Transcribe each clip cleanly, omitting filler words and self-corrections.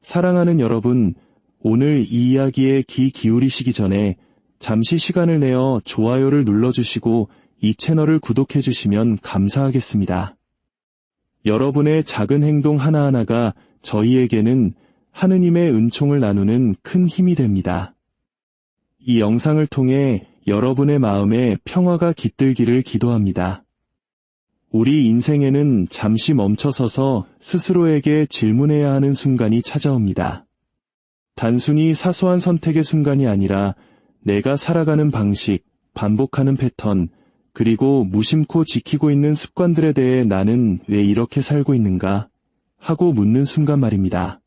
사랑하는 여러분, 오늘 이 이야기에 귀 기울이시기 전에 잠시 시간을 내어 좋아요를 눌러주시고 이 채널을 구독해주시면 감사하겠습니다. 여러분의 작은 행동 하나하나가 저희에게는 하느님의 은총을 나누는 큰 힘이 됩니다. 이 영상을 통해 여러분의 마음에 평화가 깃들기를 기도합니다. 우리 인생에는 잠시 멈춰서서 스스로에게 질문해야 하는 순간이 찾아옵니다. 단순히 사소한 선택의 순간이 아니라 내가 살아가는 방식, 반복하는 패턴, 그리고 무심코 지키고 있는 습관들에 대해 나는 왜 이렇게 살고 있는가 하고 묻는 순간 말입니다.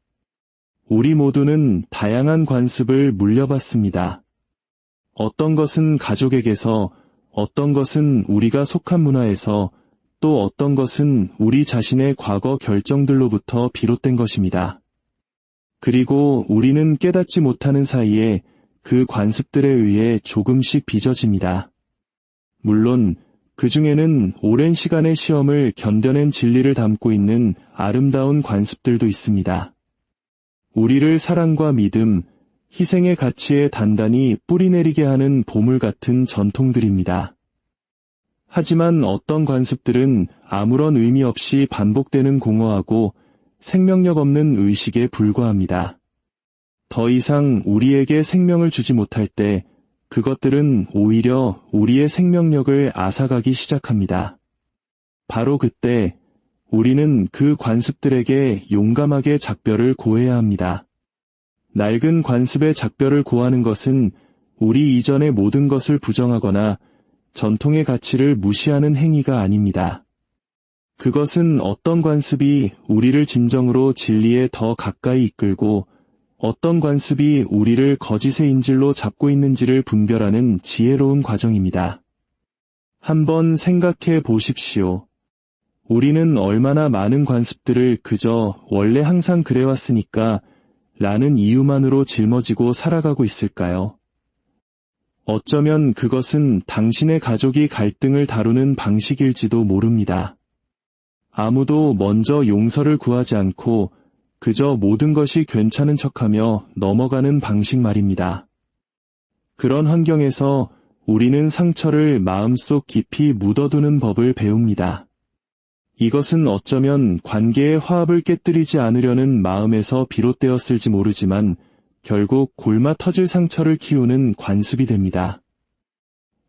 우리 모두는 다양한 관습을 물려받습니다. 어떤 것은 가족에게서, 어떤 것은 우리가 속한 문화에서, 또 어떤 것은 우리 자신의 과거 결정들로부터 비롯된 것입니다. 그리고 우리는 깨닫지 못하는 사이에 그 관습들에 의해 조금씩 빚어집니다. 물론 그 중에는 오랜 시간의 시험을 견뎌낸 진리를 담고 있는 아름다운 관습들도 있습니다. 우리를 사랑과 믿음, 희생의 가치에 단단히 뿌리내리게 하는 보물 같은 전통들입니다. 하지만 어떤 관습들은 아무런 의미 없이 반복되는 공허하고 생명력 없는 의식에 불과합니다. 더 이상 우리에게 생명을 주지 못할 때 그것들은 오히려 우리의 생명력을 앗아가기 시작합니다. 바로 그때 우리는 그 관습들에게 용감하게 작별을 고해야 합니다. 낡은 관습의 작별을 고하는 것은 우리 이전의 모든 것을 부정하거나 전통의 가치를 무시하는 행위가 아닙니다. 그것은 어떤 관습이 우리를 진정으로 진리에 더 가까이 이끌고 어떤 관습이 우리를 거짓의 인질로 잡고 있는지를 분별하는 지혜로운 과정입니다. 한번 생각해 보십시오. 우리는 얼마나 많은 관습들을 그저 원래 항상 그래왔으니까 라는 이유만으로 짊어지고 살아가고 있을까요? 어쩌면 그것은 당신의 가족이 갈등을 다루는 방식일지도 모릅니다. 아무도 먼저 용서를 구하지 않고 그저 모든 것이 괜찮은 척하며 넘어가는 방식 말입니다. 그런 환경에서 우리는 상처를 마음속 깊이 묻어두는 법을 배웁니다. 이것은 어쩌면 관계의 화합을 깨뜨리지 않으려는 마음에서 비롯되었을지 모르지만 결국 골마 터질 상처를 키우는 관습이 됩니다.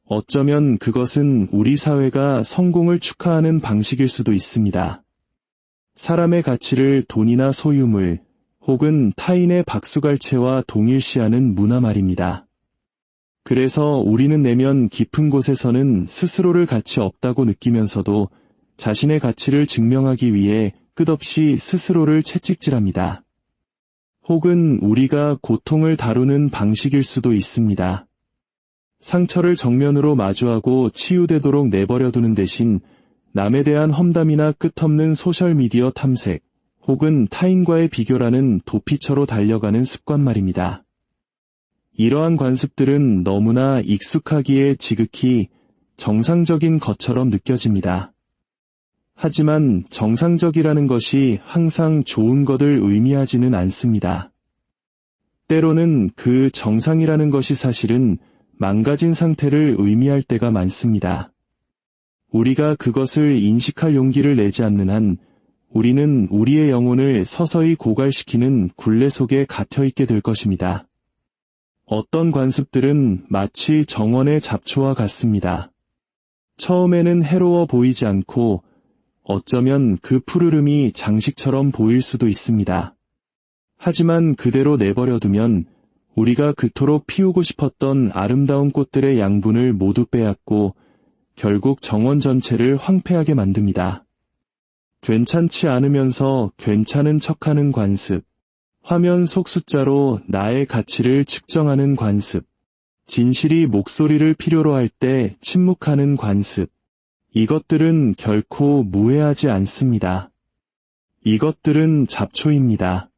어쩌면 그것은 우리 사회가 성공을 축하하는 방식일 수도 있습니다. 사람의 가치를 돈이나 소유물, 혹은 타인의 박수갈채와 동일시하는 문화 말입니다. 그래서 우리는 내면 깊은 곳에서는 스스로를 가치 없다고 느끼면서도 자신의 가치를 증명하기 위해 끝없이 스스로를 채찍질합니다. 혹은 우리가 고통을 다루는 방식일 수도 있습니다. 상처를 정면으로 마주하고 치유되도록 내버려두는 대신 남에 대한 험담이나 끝없는 소셜미디어 탐색, 혹은 타인과의 비교라는 도피처로 달려가는 습관 말입니다. 이러한 관습들은 너무나 익숙하기에 지극히 정상적인 것처럼 느껴집니다. 하지만 정상적이라는 것이 항상 좋은 것을 의미하지는 않습니다. 때로는 그 정상이라는 것이 사실은 망가진 상태를 의미할 때가 많습니다. 우리가 그것을 인식할 용기를 내지 않는 한 우리는 우리의 영혼을 서서히 고갈시키는 굴레 속에 갇혀있게 될 것입니다. 어떤 관습들은 마치 정원의 잡초와 같습니다. 처음에는 해로워 보이지 않고 어쩌면 그 푸르름이 장식처럼 보일 수도 있습니다. 하지만 그대로 내버려두면 우리가 그토록 피우고 싶었던 아름다운 꽃들의 양분을 모두 빼앗고 결국 정원 전체를 황폐하게 만듭니다. 괜찮지 않으면서 괜찮은 척하는 관습, 화면 속 숫자로 나의 가치를 측정하는 관습, 진실이 목소리를 필요로 할 때 침묵하는 관습, 이것들은 결코 무해하지 않습니다. 이것들은 잡초입니다.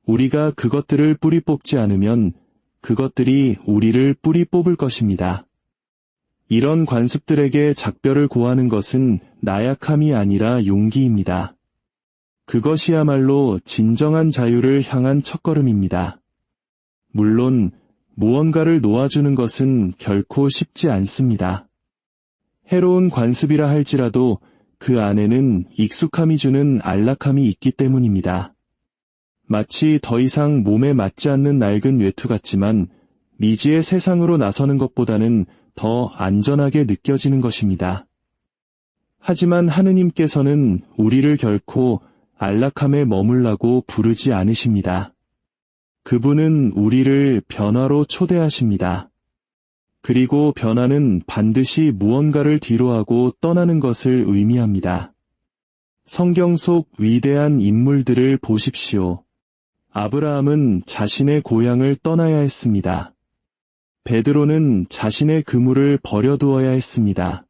우리가 그것들을 뿌리 뽑지 않으면 그것들이 우리를 뿌리 뽑을 것입니다. 이런 관습들에게 작별을 고하는 것은 나약함이 아니라 용기입니다. 그것이야말로 진정한 자유를 향한 첫걸음입니다. 물론 무언가를 놓아주는 것은 결코 쉽지 않습니다. 해로운 관습이라 할지라도 그 안에는 익숙함이 주는 안락함이 있기 때문입니다. 마치 더 이상 몸에 맞지 않는 낡은 외투 같지만 미지의 세상으로 나서는 것보다는 더 안전하게 느껴지는 것입니다. 하지만 하느님께서는 우리를 결코 안락함에 머물라고 부르지 않으십니다. 그분은 우리를 변화로 초대하십니다. 그리고 변화는 반드시 무언가를 뒤로하고 떠나는 것을 의미합니다. 성경 속 위대한 인물들을 보십시오. 아브라함은 자신의 고향을 떠나야 했습니다. 베드로는 자신의 그물을 버려두어야 했습니다.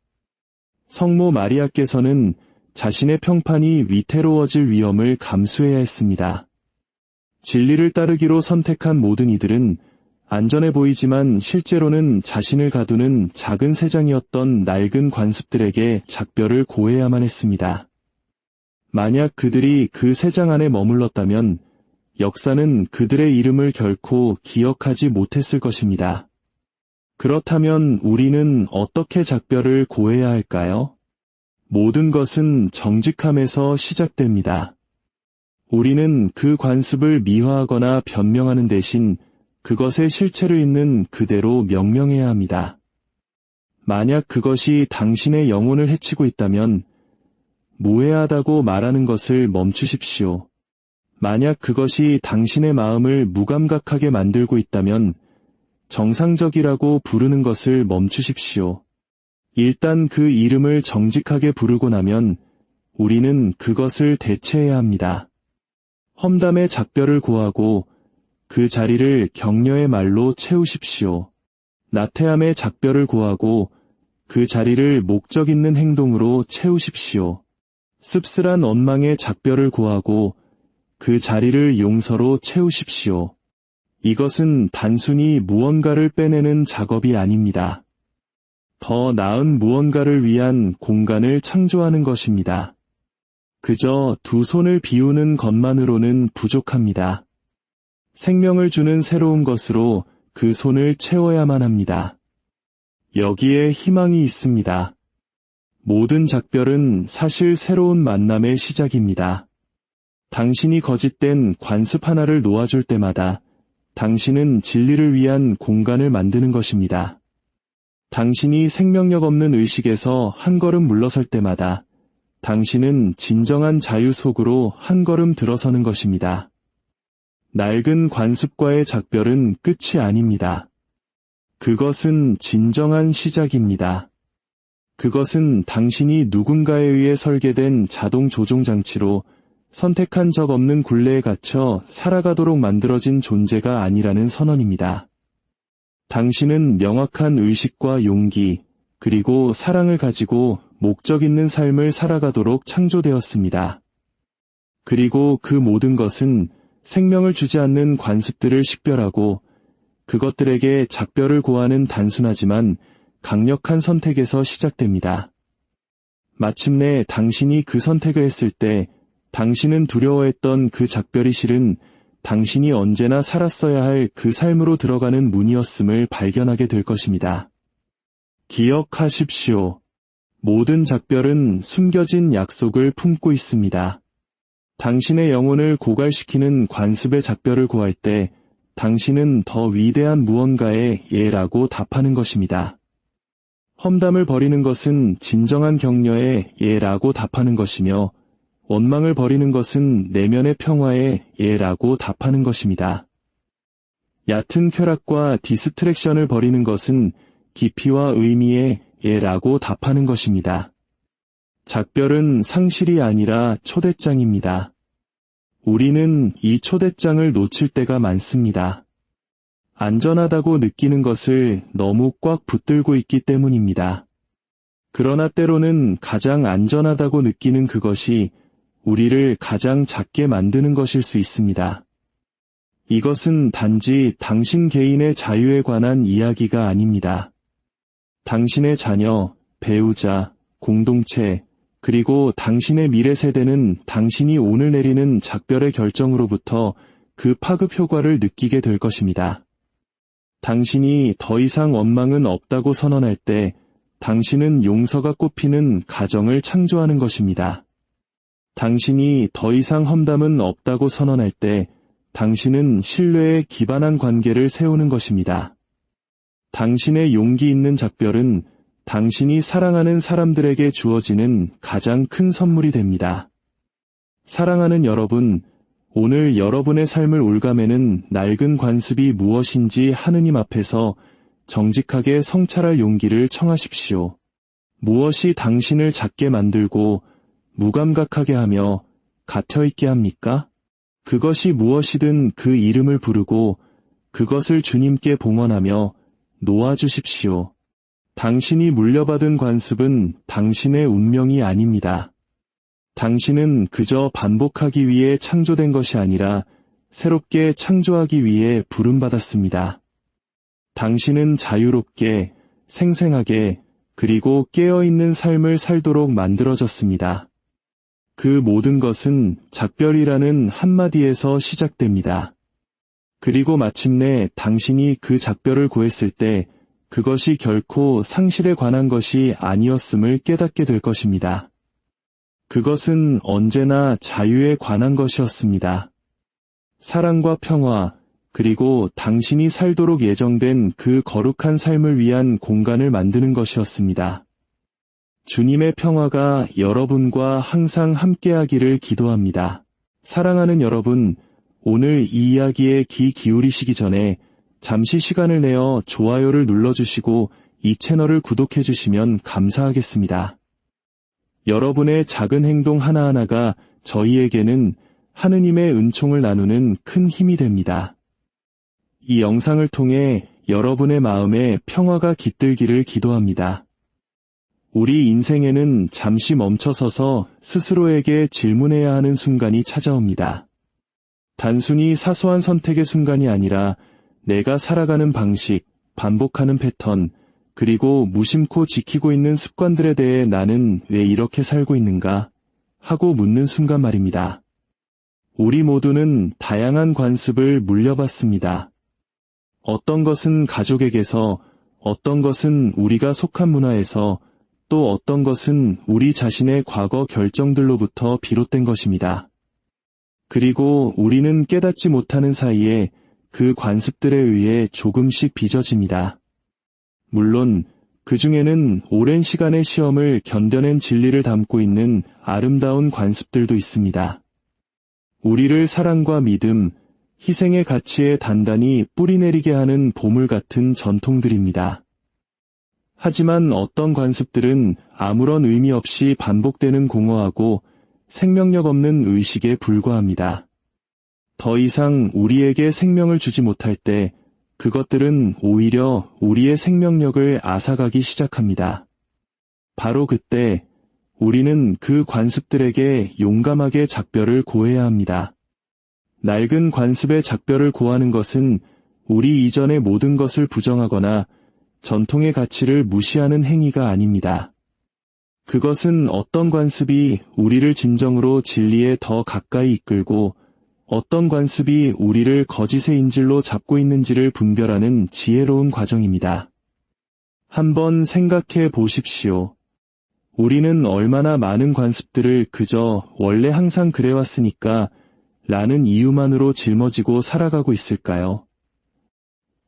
성모 마리아께서는 자신의 평판이 위태로워질 위험을 감수해야 했습니다. 진리를 따르기로 선택한 모든 이들은 안전해 보이지만 실제로는 자신을 가두는 작은 새장이었던 낡은 관습들에게 작별을 고해야만 했습니다. 만약 그들이 그 새장 안에 머물렀다면 역사는 그들의 이름을 결코 기억하지 못했을 것입니다. 그렇다면 우리는 어떻게 작별을 고해야 할까요? 모든 것은 정직함에서 시작됩니다. 우리는 그 관습을 미화하거나 변명하는 대신 그것의 실체를 있는 그대로 명명해야 합니다. 만약 그것이 당신의 영혼을 해치고 있다면 무해하다고 말하는 것을 멈추십시오. 만약 그것이 당신의 마음을 무감각하게 만들고 있다면 정상적이라고 부르는 것을 멈추십시오. 일단 그 이름을 정직하게 부르고 나면 우리는 그것을 대체해야 합니다. 험담의 작별을 고하고 그 자리를 격려의 말로 채우십시오. 나태함의 작별을 고하고 그 자리를 목적 있는 행동으로 채우십시오. 씁쓸한 원망의 작별을 고하고 그 자리를 용서로 채우십시오. 이것은 단순히 무언가를 빼내는 작업이 아닙니다. 더 나은 무언가를 위한 공간을 창조하는 것입니다. 그저 두 손을 비우는 것만으로는 부족합니다. 생명을 주는 새로운 것으로 그 손을 채워야만 합니다. 여기에 희망이 있습니다. 모든 작별은 사실 새로운 만남의 시작입니다. 당신이 거짓된 관습 하나를 놓아줄 때마다 당신은 진리를 위한 공간을 만드는 것입니다. 당신이 생명력 없는 의식에서 한 걸음 물러설 때마다 당신은 진정한 자유 속으로 한 걸음 들어서는 것입니다. 낡은 관습과의 작별은 끝이 아닙니다. 그것은 진정한 시작입니다. 그것은 당신이 누군가에 의해 설계된 자동 조종 장치로 선택한 적 없는 굴레에 갇혀 살아가도록 만들어진 존재가 아니라는 선언입니다. 당신은 명확한 의식과 용기, 그리고 사랑을 가지고 목적 있는 삶을 살아가도록 창조되었습니다. 그리고 그 모든 것은 생명을 주지 않는 관습들을 식별하고 그것들에게 작별을 고하는 단순하지만 강력한 선택에서 시작됩니다. 마침내 당신이 그 선택을 했을 때 당신은 두려워했던 그 작별이 실은 당신이 언제나 살았어야 할 그 삶으로 들어가는 문이었음을 발견하게 될 것입니다. 기억하십시오. 모든 작별은 숨겨진 약속을 품고 있습니다. 당신의 영혼을 고갈시키는 관습의 작별을 고할 때 당신은 더 위대한 무언가에 예라고 답하는 것입니다. 험담을 버리는 것은 진정한 격려에 예라고 답하는 것이며 원망을 버리는 것은 내면의 평화에 예라고 답하는 것입니다. 얕은 쾌락과 디스트랙션을 버리는 것은 깊이와 의미에 예라고 답하는 것입니다. 작별은 상실이 아니라 초대장입니다. 우리는 이 초대장을 놓칠 때가 많습니다. 안전하다고 느끼는 것을 너무 꽉 붙들고 있기 때문입니다. 그러나 때로는 가장 안전하다고 느끼는 그것이 우리를 가장 작게 만드는 것일 수 있습니다. 이것은 단지 당신 개인의 자유에 관한 이야기가 아닙니다. 당신의 자녀, 배우자, 공동체, 그리고 당신의 미래 세대는 당신이 오늘 내리는 작별의 결정으로부터 그 파급 효과를 느끼게 될 것입니다. 당신이 더 이상 원망은 없다고 선언할 때 당신은 용서가 꽃피는 가정을 창조하는 것입니다. 당신이 더 이상 험담은 없다고 선언할 때 당신은 신뢰에 기반한 관계를 세우는 것입니다. 당신의 용기 있는 작별은 당신이 사랑하는 사람들에게 주어지는 가장 큰 선물이 됩니다. 사랑하는 여러분, 오늘 여러분의 삶을 올가매는 낡은 관습이 무엇인지 하느님 앞에서 정직하게 성찰할 용기를 청하십시오. 무엇이 당신을 작게 만들고 무감각하게 하며 갇혀있게 합니까? 그것이 무엇이든 그 이름을 부르고 그것을 주님께 봉헌하며 놓아주십시오. 당신이 물려받은 관습은 당신의 운명이 아닙니다. 당신은 그저 반복하기 위해 창조된 것이 아니라 새롭게 창조하기 위해 부름받았습니다. 당신은 자유롭게, 생생하게, 그리고 깨어있는 삶을 살도록 만들어졌습니다. 그 모든 것은 작별이라는 한마디에서 시작됩니다. 그리고 마침내 당신이 그 작별을 고했을 때 그것이 결코 상실에 관한 것이 아니었음을 깨닫게 될 것입니다. 그것은 언제나 자유에 관한 것이었습니다. 사랑과 평화, 그리고 당신이 살도록 예정된 그 거룩한 삶을 위한 공간을 만드는 것이었습니다. 주님의 평화가 여러분과 항상 함께하기를 기도합니다. 사랑하는 여러분, 오늘 이 이야기에 귀 기울이시기 전에 잠시 시간을 내어 좋아요를 눌러주시고 이 채널을 구독해주시면 감사하겠습니다. 여러분의 작은 행동 하나하나가 저희에게는 하느님의 은총을 나누는 큰 힘이 됩니다. 이 영상을 통해 여러분의 마음에 평화가 깃들기를 기도합니다. 우리 인생에는 잠시 멈춰서서 스스로에게 질문해야 하는 순간이 찾아옵니다. 단순히 사소한 선택의 순간이 아니라 내가 살아가는 방식, 반복하는 패턴, 그리고 무심코 지키고 있는 습관들에 대해 나는 왜 이렇게 살고 있는가 하고 묻는 순간 말입니다. 우리 모두는 다양한 관습을 물려받습니다. 어떤 것은 가족에게서, 어떤 것은 우리가 속한 문화에서, 또 어떤 것은 우리 자신의 과거 결정들로부터 비롯된 것입니다. 그리고 우리는 깨닫지 못하는 사이에 그 관습들에 의해 조금씩 빚어집니다. 물론 그 중에는 오랜 시간의 시험을 견뎌낸 진리를 담고 있는 아름다운 관습들도 있습니다. 우리를 사랑과 믿음, 희생의 가치에 단단히 뿌리내리게 하는 보물 같은 전통들입니다. 하지만 어떤 관습들은 아무런 의미 없이 반복되는 공허하고 생명력 없는 의식에 불과합니다. 더 이상 우리에게 생명을 주지 못할 때 그것들은 오히려 우리의 생명력을 앗아가기 시작합니다. 바로 그때 우리는 그 관습들에게 용감하게 작별을 고해야 합니다. 낡은 관습의 작별을 고하는 것은 우리 이전의 모든 것을 부정하거나 전통의 가치를 무시하는 행위가 아닙니다. 그것은 어떤 관습이 우리를 진정으로 진리에 더 가까이 이끌고 어떤 관습이 우리를 거짓의 인질로 잡고 있는지를 분별하는 지혜로운 과정입니다. 한번 생각해 보십시오. 우리는 얼마나 많은 관습들을 그저 원래 항상 그래왔으니까 라는 이유만으로 짊어지고 살아가고 있을까요?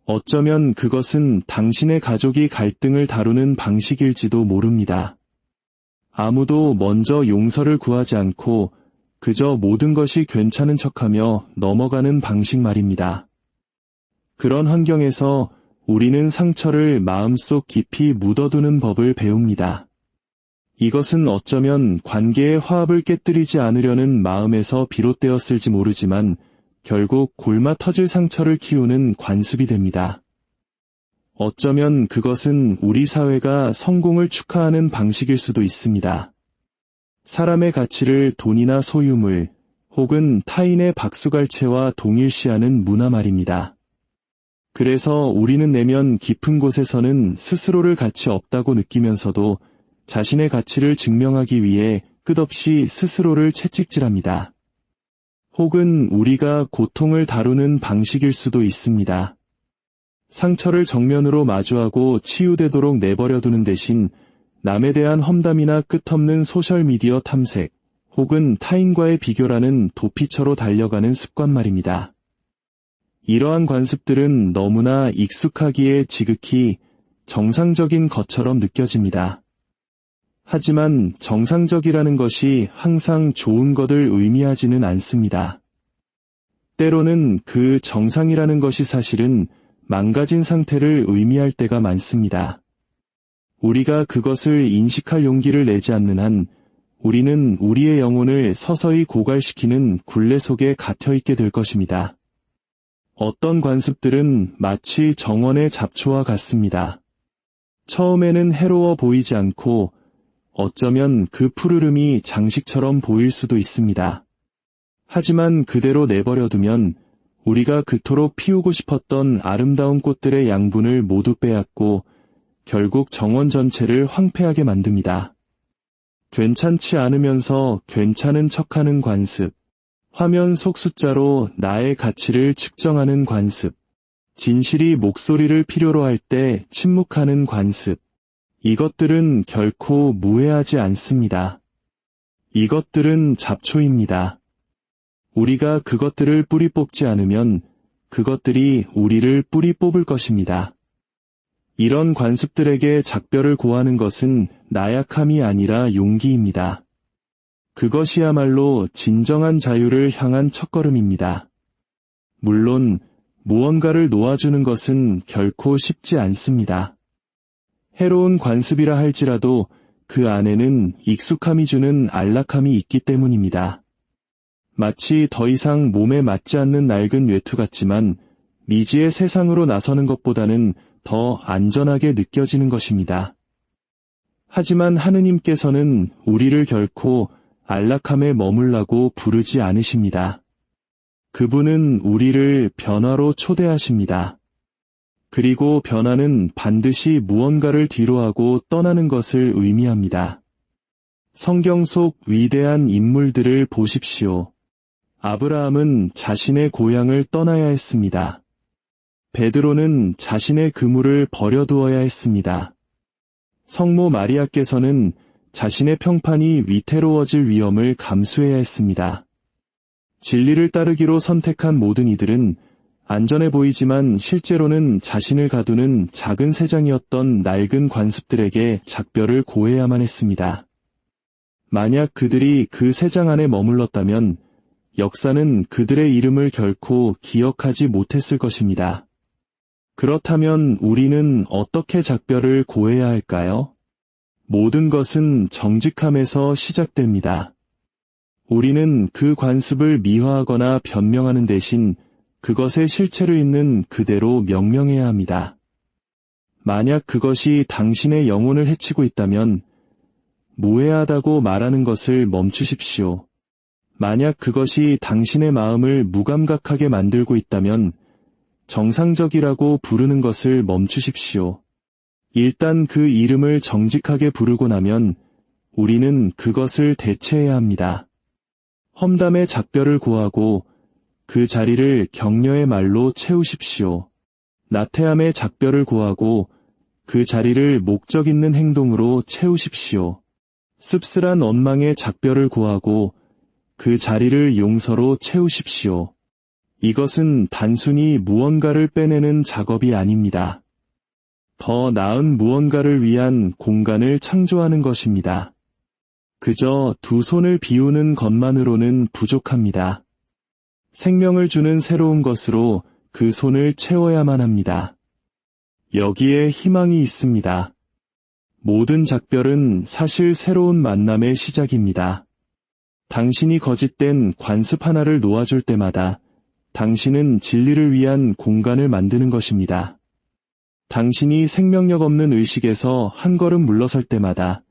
어쩌면 그것은 당신의 가족이 갈등을 다루는 방식일지도 모릅니다. 아무도 먼저 용서를 구하지 않고 그저 모든 것이 괜찮은 척하며 넘어가는 방식 말입니다. 그런 환경에서 우리는 상처를 마음속 깊이 묻어두는 법을 배웁니다. 이것은 어쩌면 관계의 화합을 깨뜨리지 않으려는 마음에서 비롯되었을지 모르지만 결국 골마 터질 상처를 키우는 관습이 됩니다. 어쩌면 그것은 우리 사회가 성공을 축하하는 방식일 수도 있습니다. 사람의 가치를 돈이나 소유물, 혹은 타인의 박수갈채와 동일시하는 문화 말입니다. 그래서 우리는 내면 깊은 곳에서는 스스로를 가치 없다고 느끼면서도 자신의 가치를 증명하기 위해 끝없이 스스로를 채찍질합니다. 혹은 우리가 고통을 다루는 방식일 수도 있습니다. 상처를 정면으로 마주하고 치유되도록 내버려두는 대신 남에 대한 험담이나 끝없는 소셜미디어 탐색, 혹은 타인과의 비교라는 도피처로 달려가는 습관 말입니다. 이러한 관습들은 너무나 익숙하기에 지극히 정상적인 것처럼 느껴집니다. 하지만 정상적이라는 것이 항상 좋은 것을 의미하지는 않습니다. 때로는 그 정상이라는 것이 사실은 망가진 상태를 의미할 때가 많습니다. 우리가 그것을 인식할 용기를 내지 않는 한 우리는 우리의 영혼을 서서히 고갈시키는 굴레 속에 갇혀있게 될 것입니다. 어떤 관습들은 마치 정원의 잡초와 같습니다. 처음에는 해로워 보이지 않고 어쩌면 그 푸르름이 장식처럼 보일 수도 있습니다. 하지만 그대로 내버려두면 우리가 그토록 피우고 싶었던 아름다운 꽃들의 양분을 모두 빼앗고 결국 정원 전체를 황폐하게 만듭니다. 괜찮지 않으면서 괜찮은 척하는 관습, 화면 속 숫자로 나의 가치를 측정하는 관습, 진실이 목소리를 필요로 할 때 침묵하는 관습, 이것들은 결코 무해하지 않습니다. 이것들은 잡초입니다. 우리가 그것들을 뿌리 뽑지 않으면 그것들이 우리를 뿌리 뽑을 것입니다. 이런 관습들에게 작별을 고하는 것은 나약함이 아니라 용기입니다. 그것이야말로 진정한 자유를 향한 첫걸음입니다. 물론 무언가를 놓아주는 것은 결코 쉽지 않습니다. 해로운 관습이라 할지라도 그 안에는 익숙함이 주는 안락함이 있기 때문입니다. 마치 더 이상 몸에 맞지 않는 낡은 외투 같지만 미지의 세상으로 나서는 것보다는 더 안전하게 느껴지는 것입니다. 하지만 하느님께서는 우리를 결코 안락함에 머물라고 부르지 않으십니다. 그분은 우리를 변화로 초대하십니다. 그리고 변화는 반드시 무언가를 뒤로하고 떠나는 것을 의미합니다. 성경 속 위대한 인물들을 보십시오. 아브라함은 자신의 고향을 떠나야 했습니다. 베드로는 자신의 그물을 버려두어야 했습니다. 성모 마리아께서는 자신의 평판이 위태로워질 위험을 감수해야 했습니다. 진리를 따르기로 선택한 모든 이들은 안전해 보이지만 실제로는 자신을 가두는 작은 새장이었던 낡은 관습들에게 작별을 고해야만 했습니다. 만약 그들이 그 새장 안에 머물렀다면 역사는 그들의 이름을 결코 기억하지 못했을 것입니다. 그렇다면 우리는 어떻게 작별을 고해야 할까요? 모든 것은 정직함에서 시작됩니다. 우리는 그 관습을 미화하거나 변명하는 대신 그것의 실체를 있는 그대로 명명해야 합니다. 만약 그것이 당신의 영혼을 해치고 있다면 무해하다고 말하는 것을 멈추십시오. 만약 그것이 당신의 마음을 무감각하게 만들고 있다면 정상적이라고 부르는 것을 멈추십시오. 일단 그 이름을 정직하게 부르고 나면 우리는 그것을 대체해야 합니다. 험담의 작별을 고하고 그 자리를 격려의 말로 채우십시오. 나태함의 작별을 고하고 그 자리를 목적 있는 행동으로 채우십시오. 씁쓸한 원망의 작별을 고하고 그 자리를 용서로 채우십시오. 이것은 단순히 무언가를 빼내는 작업이 아닙니다. 더 나은 무언가를 위한 공간을 창조하는 것입니다. 그저 두 손을 비우는 것만으로는 부족합니다. 생명을 주는 새로운 것으로 그 손을 채워야만 합니다. 여기에 희망이 있습니다. 모든 작별은 사실 새로운 만남의 시작입니다. 당신이 거짓된 관습 하나를 놓아줄 때마다 당신은 진리를 위한 공간을 만드는 것입니다. 당신이 생명력 없는 의식에서 한 걸음 물러설 때마다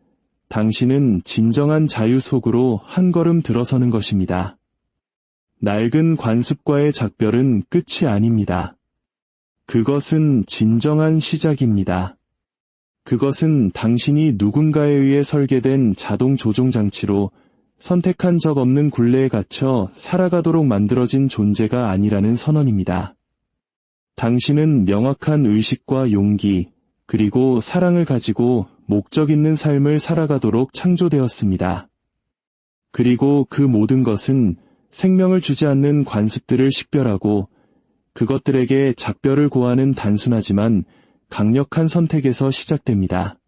당신은 진정한 자유 속으로 한 걸음 들어서는 것입니다. 낡은 관습과의 작별은 끝이 아닙니다. 그것은 진정한 시작입니다. 그것은 당신이 누군가에 의해 설계된 자동 조종 장치로 선택한 적 없는 굴레에 갇혀 살아가도록 만들어진 존재가 아니라는 선언입니다. 당신은 명확한 의식과 용기, 그리고 사랑을 가지고 목적 있는 삶을 살아가도록 창조되었습니다. 그리고 그 모든 것은 생명을 주지 않는 관습들을 식별하고 그것들에게 작별을 고하는 단순하지만 강력한 선택에서 시작됩니다.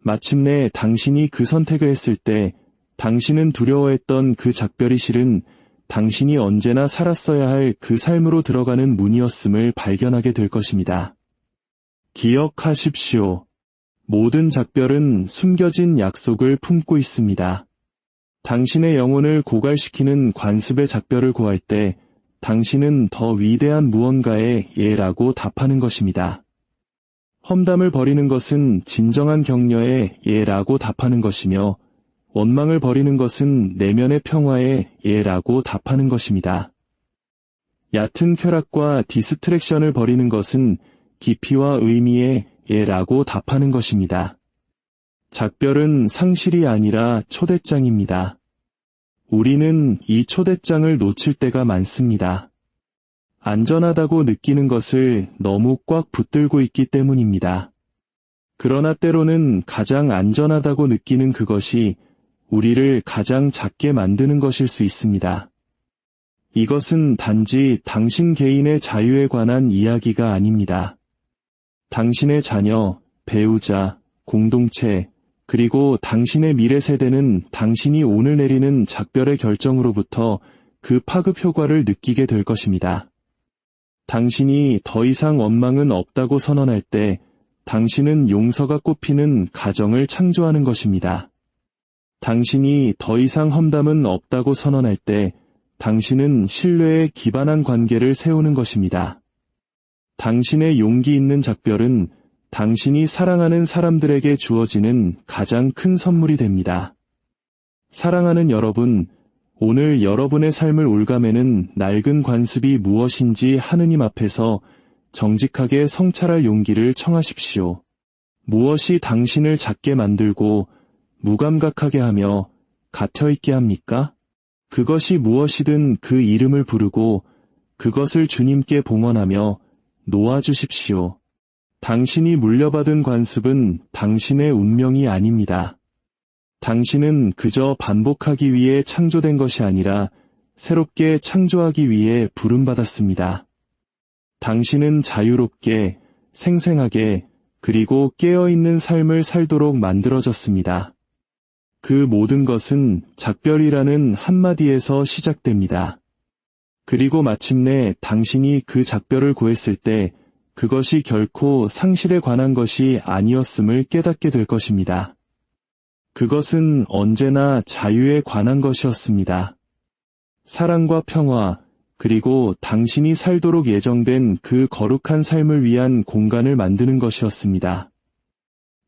마침내 당신이 그 선택을 했을 때 당신은 두려워했던 그 작별이 실은 당신이 언제나 살았어야 할 그 삶으로 들어가는 문이었음을 발견하게 될 것입니다. 기억하십시오. 모든 작별은 숨겨진 약속을 품고 있습니다. 당신의 영혼을 고갈시키는 관습의 작별을 고할 때 당신은 더 위대한 무언가의 예라고 답하는 것입니다. 험담을 버리는 것은 진정한 격려의 예라고 답하는 것이며 원망을 버리는 것은 내면의 평화의 예라고 답하는 것입니다. 얕은 쾌락과 디스트랙션을 버리는 것은 깊이와 의미의 예라고 답하는 것입니다. 작별은 상실이 아니라 초대장입니다. 우리는 이 초대장을 놓칠 때가 많습니다. 안전하다고 느끼는 것을 너무 꽉 붙들고 있기 때문입니다. 그러나 때로는 가장 안전하다고 느끼는 그것이 우리를 가장 작게 만드는 것일 수 있습니다. 이것은 단지 당신 개인의 자유에 관한 이야기가 아닙니다. 당신의 자녀, 배우자, 공동체, 그리고 당신의 미래 세대는 당신이 오늘 내리는 작별의 결정으로부터 그 파급 효과를 느끼게 될 것입니다. 당신이 더 이상 원망은 없다고 선언할 때 당신은 용서가 꽃피는 가정을 창조하는 것입니다. 당신이 더 이상 험담은 없다고 선언할 때 당신은 신뢰에 기반한 관계를 세우는 것입니다. 당신의 용기 있는 작별은 당신이 사랑하는 사람들에게 주어지는 가장 큰 선물이 됩니다. 사랑하는 여러분, 오늘 여러분의 삶을 올가매는 낡은 관습이 무엇인지 하느님 앞에서 정직하게 성찰할 용기를 청하십시오. 무엇이 당신을 작게 만들고 무감각하게 하며 갇혀있게 합니까? 그것이 무엇이든 그 이름을 부르고 그것을 주님께 봉헌하며 놓아주십시오. 당신이 물려받은 관습은 당신의 운명이 아닙니다. 당신은 그저 반복하기 위해 창조된 것이 아니라 새롭게 창조하기 위해 부름받았습니다. 당신은 자유롭게, 생생하게, 그리고 깨어있는 삶을 살도록 만들어졌습니다. 그 모든 것은 작별이라는 한마디에서 시작됩니다. 그리고 마침내 당신이 그 작별을 고했을 때 그것이 결코 상실에 관한 것이 아니었음을 깨닫게 될 것입니다. 그것은 언제나 자유에 관한 것이었습니다. 사랑과 평화, 그리고 당신이 살도록 예정된 그 거룩한 삶을 위한 공간을 만드는 것이었습니다.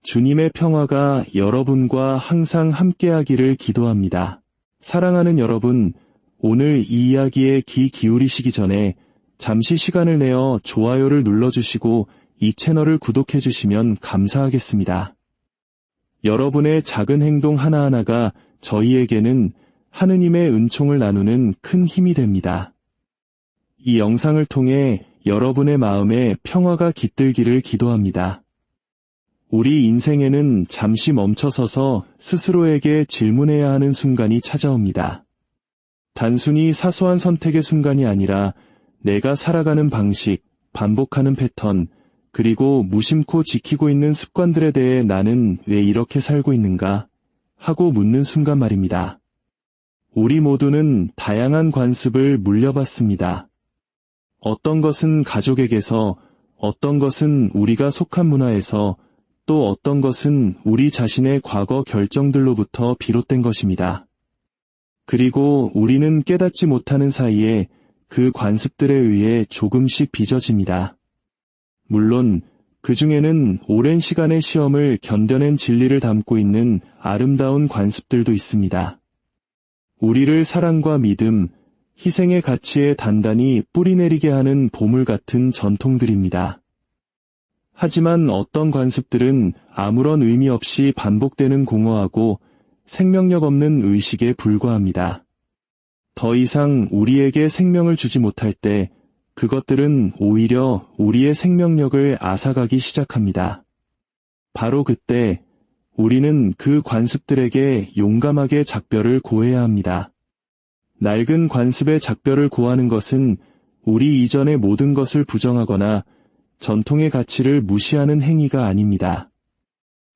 주님의 평화가 여러분과 항상 함께하기를 기도합니다. 사랑하는 여러분, 오늘 이 이야기에 귀 기울이시기 전에 잠시 시간을 내어 좋아요를 눌러주시고 이 채널을 구독해주시면 감사하겠습니다. 여러분의 작은 행동 하나하나가 저희에게는 하느님의 은총을 나누는 큰 힘이 됩니다. 이 영상을 통해 여러분의 마음에 평화가 깃들기를 기도합니다. 우리 인생에는 잠시 멈춰서서 스스로에게 질문해야 하는 순간이 찾아옵니다. 단순히 사소한 선택의 순간이 아니라 내가 살아가는 방식, 반복하는 패턴, 그리고 무심코 지키고 있는 습관들에 대해 나는 왜 이렇게 살고 있는가 하고 묻는 순간 말입니다. 우리 모두는 다양한 관습을 물려받습니다. 어떤 것은 가족에게서, 어떤 것은 우리가 속한 문화에서, 또 어떤 것은 우리 자신의 과거 결정들로부터 비롯된 것입니다. 그리고 우리는 깨닫지 못하는 사이에 그 관습들에 의해 조금씩 빚어집니다. 물론 그 중에는 오랜 시간의 시험을 견뎌낸 진리를 담고 있는 아름다운 관습들도 있습니다. 우리를 사랑과 믿음, 희생의 가치에 단단히 뿌리내리게 하는 보물 같은 전통들입니다. 하지만 어떤 관습들은 아무런 의미 없이 반복되는 공허하고 생명력 없는 의식에 불과합니다. 더 이상 우리에게 생명을 주지 못할 때 그것들은 오히려 우리의 생명력을 앗아가기 시작합니다. 바로 그때 우리는 그 관습들에게 용감하게 작별을 고해야 합니다. 낡은 관습의 작별을 고하는 것은 우리 이전의 모든 것을 부정하거나 전통의 가치를 무시하는 행위가 아닙니다.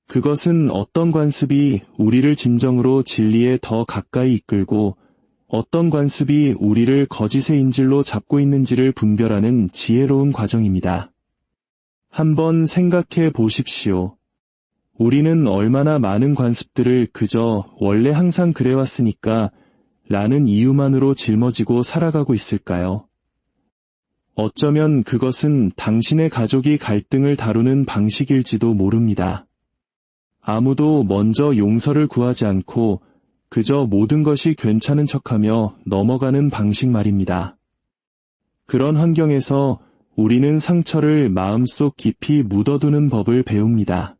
그것은 어떤 관습이 우리를 진정으로 진리에 더 가까이 이끌고 어떤 관습이 우리를 거짓의 인질로 잡고 있는지를 분별하는 지혜로운 과정입니다. 한번 생각해 보십시오. 우리는 얼마나 많은 관습들을 그저 원래 항상 그래왔으니까 라는 이유만으로 짊어지고 살아가고 있을까요? 어쩌면 그것은 당신의 가족이 갈등을 다루는 방식일지도 모릅니다. 아무도 먼저 용서를 구하지 않고 그저 모든 것이 괜찮은 척하며 넘어가는 방식 말입니다. 그런 환경에서 우리는 상처를 마음속 깊이 묻어두는 법을 배웁니다.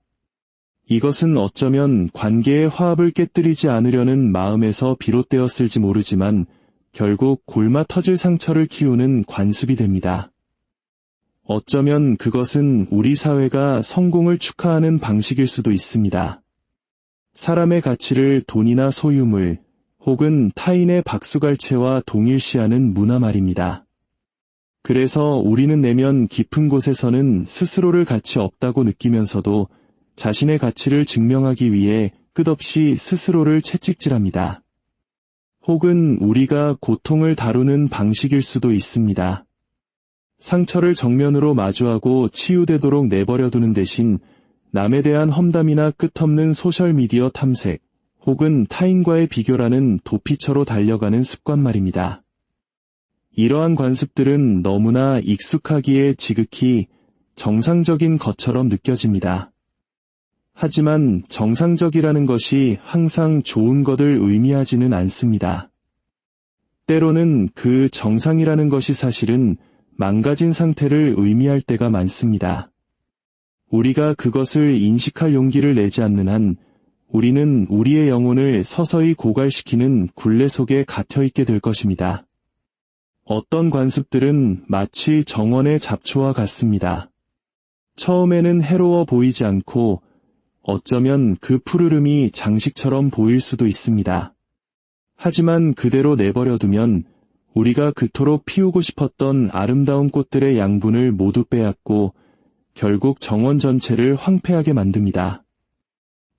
이것은 어쩌면 관계의 화합을 깨뜨리지 않으려는 마음에서 비롯되었을지 모르지만 결국 골마 터질 상처를 키우는 관습이 됩니다. 어쩌면 그것은 우리 사회가 성공을 축하하는 방식일 수도 있습니다. 사람의 가치를 돈이나 소유물, 혹은 타인의 박수갈채와 동일시하는 문화 말입니다. 그래서 우리는 내면 깊은 곳에서는 스스로를 가치 없다고 느끼면서도 자신의 가치를 증명하기 위해 끝없이 스스로를 채찍질합니다. 혹은 우리가 고통을 다루는 방식일 수도 있습니다. 상처를 정면으로 마주하고 치유되도록 내버려두는 대신 남에 대한 험담이나 끝없는 소셜미디어 탐색, 혹은 타인과의 비교라는 도피처로 달려가는 습관 말입니다. 이러한 관습들은 너무나 익숙하기에 지극히 정상적인 것처럼 느껴집니다. 하지만 정상적이라는 것이 항상 좋은 것을 의미하지는 않습니다. 때로는 그 정상이라는 것이 사실은 망가진 상태를 의미할 때가 많습니다. 우리가 그것을 인식할 용기를 내지 않는 한 우리는 우리의 영혼을 서서히 고갈시키는 굴레 속에 갇혀있게 될 것입니다. 어떤 관습들은 마치 정원의 잡초와 같습니다. 처음에는 해로워 보이지 않고 어쩌면 그 푸르름이 장식처럼 보일 수도 있습니다. 하지만 그대로 내버려두면 우리가 그토록 피우고 싶었던 아름다운 꽃들의 양분을 모두 빼앗고 결국 정원 전체를 황폐하게 만듭니다.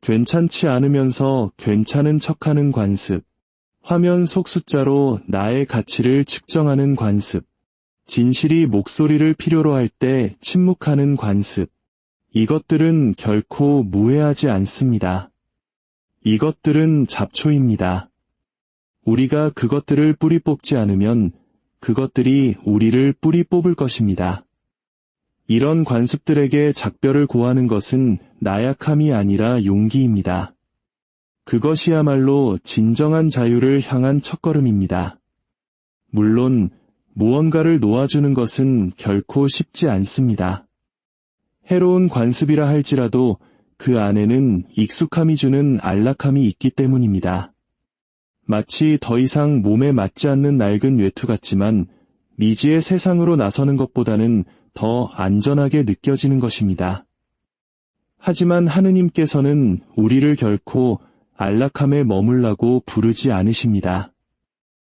괜찮지 않으면서 괜찮은 척하는 관습, 화면 속 숫자로 나의 가치를 측정하는 관습, 진실이 목소리를 필요로 할 때 침묵하는 관습, 이것들은 결코 무해하지 않습니다. 이것들은 잡초입니다. 우리가 그것들을 뿌리 뽑지 않으면 그것들이 우리를 뿌리 뽑을 것입니다. 이런 관습들에게 작별을 고하는 것은 나약함이 아니라 용기입니다. 그것이야말로 진정한 자유를 향한 첫걸음입니다. 물론 무언가를 놓아주는 것은 결코 쉽지 않습니다. 해로운 관습이라 할지라도 그 안에는 익숙함이 주는 안락함이 있기 때문입니다. 마치 더 이상 몸에 맞지 않는 낡은 외투 같지만 미지의 세상으로 나서는 것보다는 더 안전하게 느껴지는 것입니다. 하지만 하느님께서는 우리를 결코 안락함에 머물라고 부르지 않으십니다.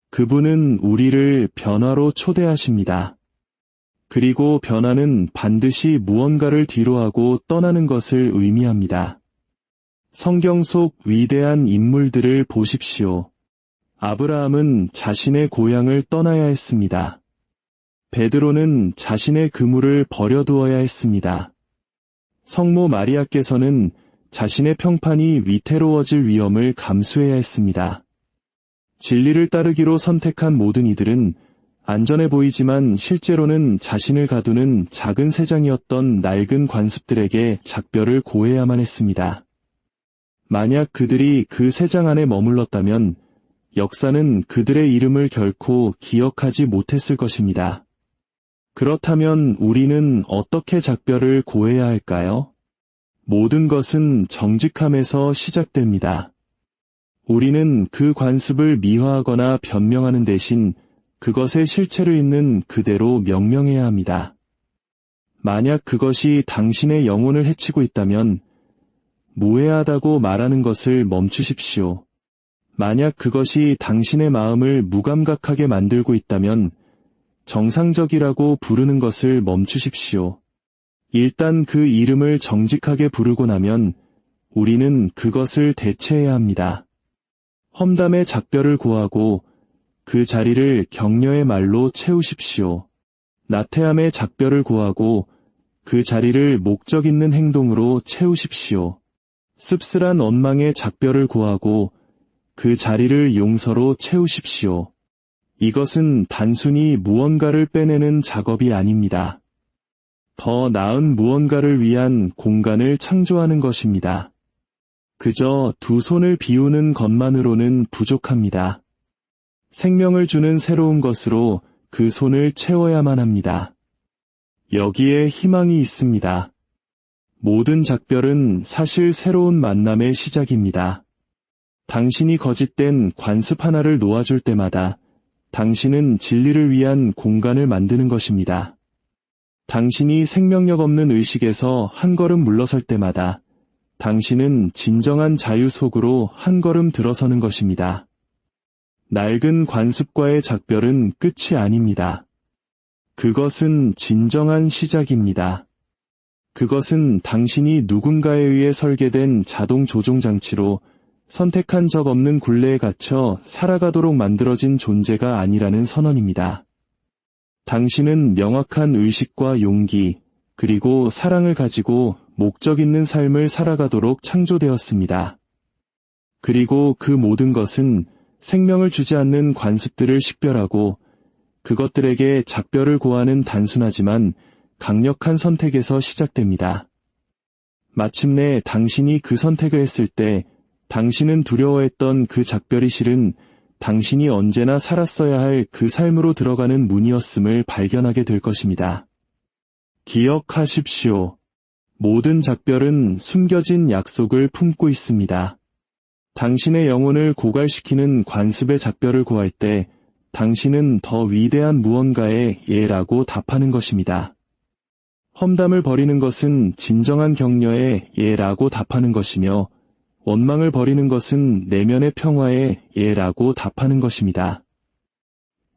그분은 우리를 변화로 초대하십니다. 그리고 변화는 반드시 무언가를 뒤로하고 떠나는 것을 의미합니다. 성경 속 위대한 인물들을 보십시오. 아브라함은 자신의 고향을 떠나야 했습니다. 베드로는 자신의 그물을 버려두어야 했습니다. 성모 마리아께서는 자신의 평판이 위태로워질 위험을 감수해야 했습니다. 진리를 따르기로 선택한 모든 이들은 안전해 보이지만 실제로는 자신을 가두는 작은 새장이었던 낡은 관습들에게 작별을 고해야만 했습니다. 만약 그들이 그 새장 안에 머물렀다면 역사는 그들의 이름을 결코 기억하지 못했을 것입니다. 그렇다면 우리는 어떻게 작별을 고해야 할까요? 모든 것은 정직함에서 시작됩니다. 우리는 그 관습을 미화하거나 변명하는 대신 그것의 실체를 있는 그대로 명명해야 합니다. 만약 그것이 당신의 영혼을 해치고 있다면 무해하다고 말하는 것을 멈추십시오. 만약 그것이 당신의 마음을 무감각하게 만들고 있다면 정상적이라고 부르는 것을 멈추십시오. 일단 그 이름을 정직하게 부르고 나면 우리는 그것을 대체해야 합니다. 험담의 작별을 고하고 그 자리를 격려의 말로 채우십시오. 나태함의 작별을 고하고 그 자리를 목적 있는 행동으로 채우십시오. 씁쓸한 원망의 작별을 고하고 그 자리를 용서로 채우십시오. 이것은 단순히 무언가를 빼내는 작업이 아닙니다. 더 나은 무언가를 위한 공간을 창조하는 것입니다. 그저 두 손을 비우는 것만으로는 부족합니다. 생명을 주는 새로운 것으로 그 손을 채워야만 합니다. 여기에 희망이 있습니다. 모든 작별은 사실 새로운 만남의 시작입니다. 당신이 거짓된 관습 하나를 놓아줄 때마다 당신은 진리를 위한 공간을 만드는 것입니다. 당신이 생명력 없는 의식에서 한 걸음 물러설 때마다 당신은 진정한 자유 속으로 한 걸음 들어서는 것입니다. 낡은 관습과의 작별은 끝이 아닙니다. 그것은 진정한 시작입니다. 그것은 당신이 누군가에 의해 설계된 자동 조종 장치로 선택한 적 없는 굴레에 갇혀 살아가도록 만들어진 존재가 아니라는 선언입니다. 당신은 명확한 의식과 용기, 그리고 사랑을 가지고 목적 있는 삶을 살아가도록 창조되었습니다. 그리고 그 모든 것은 생명을 주지 않는 관습들을 식별하고 그것들에게 작별을 고하는 단순하지만 강력한 선택에서 시작됩니다. 마침내 당신이 그 선택을 했을 때 당신은 두려워했던 그 작별이 실은 당신이 언제나 살았어야 할 그 삶으로 들어가는 문이었음을 발견하게 될 것입니다. 기억하십시오. 모든 작별은 숨겨진 약속을 품고 있습니다. 당신의 영혼을 고갈시키는 관습의 작별을 고할 때 당신은 더 위대한 무언가의 예라고 답하는 것입니다. 험담을 버리는 것은 진정한 격려의 예라고 답하는 것이며 원망을 버리는 것은 내면의 평화의 예라고 답하는 것입니다.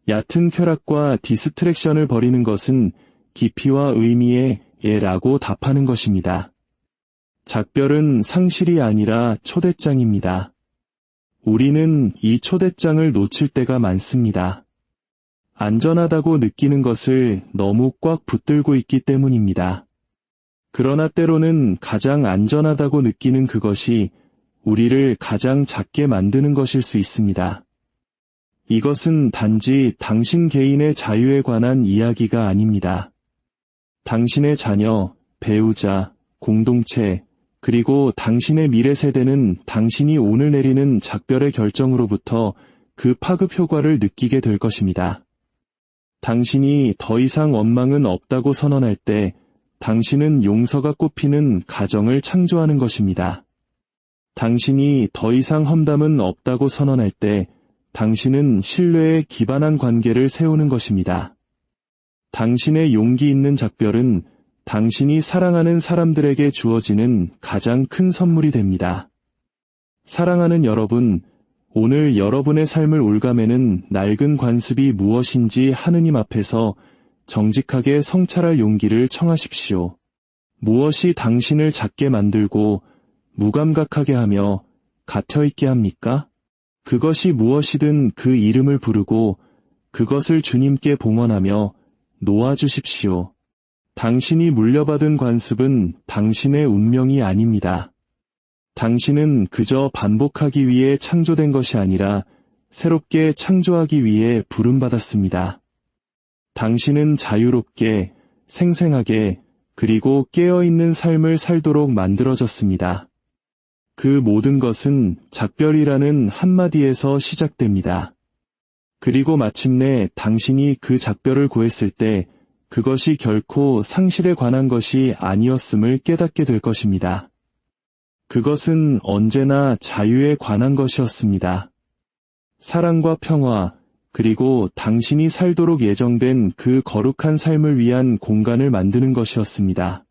얕은 쾌락과 디스트랙션을 버리는 것은 깊이와 의미의 예라고 답하는 것입니다. 작별은 상실이 아니라 초대장입니다. 우리는 이 초대장을 놓칠 때가 많습니다. 안전하다고 느끼는 것을 너무 꽉 붙들고 있기 때문입니다. 그러나 때로는 가장 안전하다고 느끼는 그것이 우리를 가장 작게 만드는 것일 수 있습니다. 이것은 단지 당신 개인의 자유에 관한 이야기가 아닙니다. 당신의 자녀, 배우자, 공동체, 그리고 당신의 미래 세대는 당신이 오늘 내리는 작별의 결정으로부터 그 파급 효과를 느끼게 될 것입니다. 당신이 더 이상 원망은 없다고 선언할 때 당신은 용서가 꽃피는 가정을 창조하는 것입니다. 당신이 더 이상 험담은 없다고 선언할 때 당신은 신뢰에 기반한 관계를 세우는 것입니다. 당신의 용기 있는 작별은 당신이 사랑하는 사람들에게 주어지는 가장 큰 선물이 됩니다. 사랑하는 여러분, 오늘 여러분의 삶을 올가매는 낡은 관습이 무엇인지 하느님 앞에서 정직하게 성찰할 용기를 청하십시오. 무엇이 당신을 작게 만들고 무감각하게 하며 갇혀있게 합니까? 그것이 무엇이든 그 이름을 부르고 그것을 주님께 봉헌하며 놓아주십시오. 당신이 물려받은 관습은 당신의 운명이 아닙니다. 당신은 그저 반복하기 위해 창조된 것이 아니라 새롭게 창조하기 위해 부름받았습니다. 당신은 자유롭게, 생생하게, 그리고 깨어있는 삶을 살도록 만들어졌습니다. 그 모든 것은 작별이라는 한마디에서 시작됩니다. 그리고 마침내 당신이 그 작별을 고했을 때 그것이 결코 상실에 관한 것이 아니었음을 깨닫게 될 것입니다. 그것은 언제나 자유에 관한 것이었습니다. 사랑과 평화, 그리고 당신이 살도록 예정된 그 거룩한 삶을 위한 공간을 만드는 것이었습니다.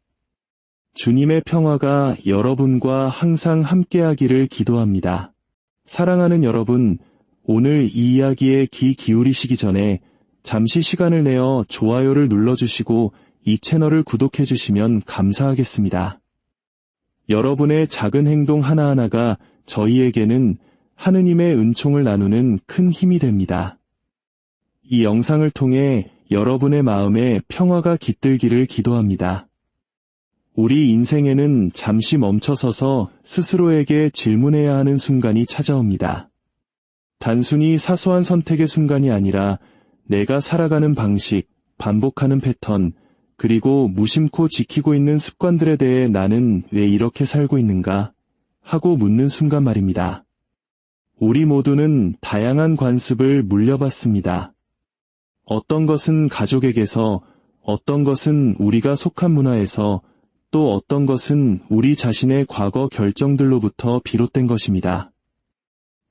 주님의 평화가 여러분과 항상 함께하기를 기도합니다. 사랑하는 여러분, 오늘 이 이야기에 귀 기울이시기 전에 잠시 시간을 내어 좋아요를 눌러주시고 이 채널을 구독해주시면 감사하겠습니다. 여러분의 작은 행동 하나하나가 저희에게는 하느님의 은총을 나누는 큰 힘이 됩니다. 이 영상을 통해 여러분의 마음에 평화가 깃들기를 기도합니다. 우리 인생에는 잠시 멈춰서서 스스로에게 질문해야 하는 순간이 찾아옵니다. 단순히 사소한 선택의 순간이 아니라 내가 살아가는 방식, 반복하는 패턴, 그리고 무심코 지키고 있는 습관들에 대해 나는 왜 이렇게 살고 있는가 하고 묻는 순간 말입니다. 우리 모두는 다양한 관습을 물려받습니다. 어떤 것은 가족에게서, 어떤 것은 우리가 속한 문화에서, 또 어떤 것은 우리 자신의 과거 결정들로부터 비롯된 것입니다.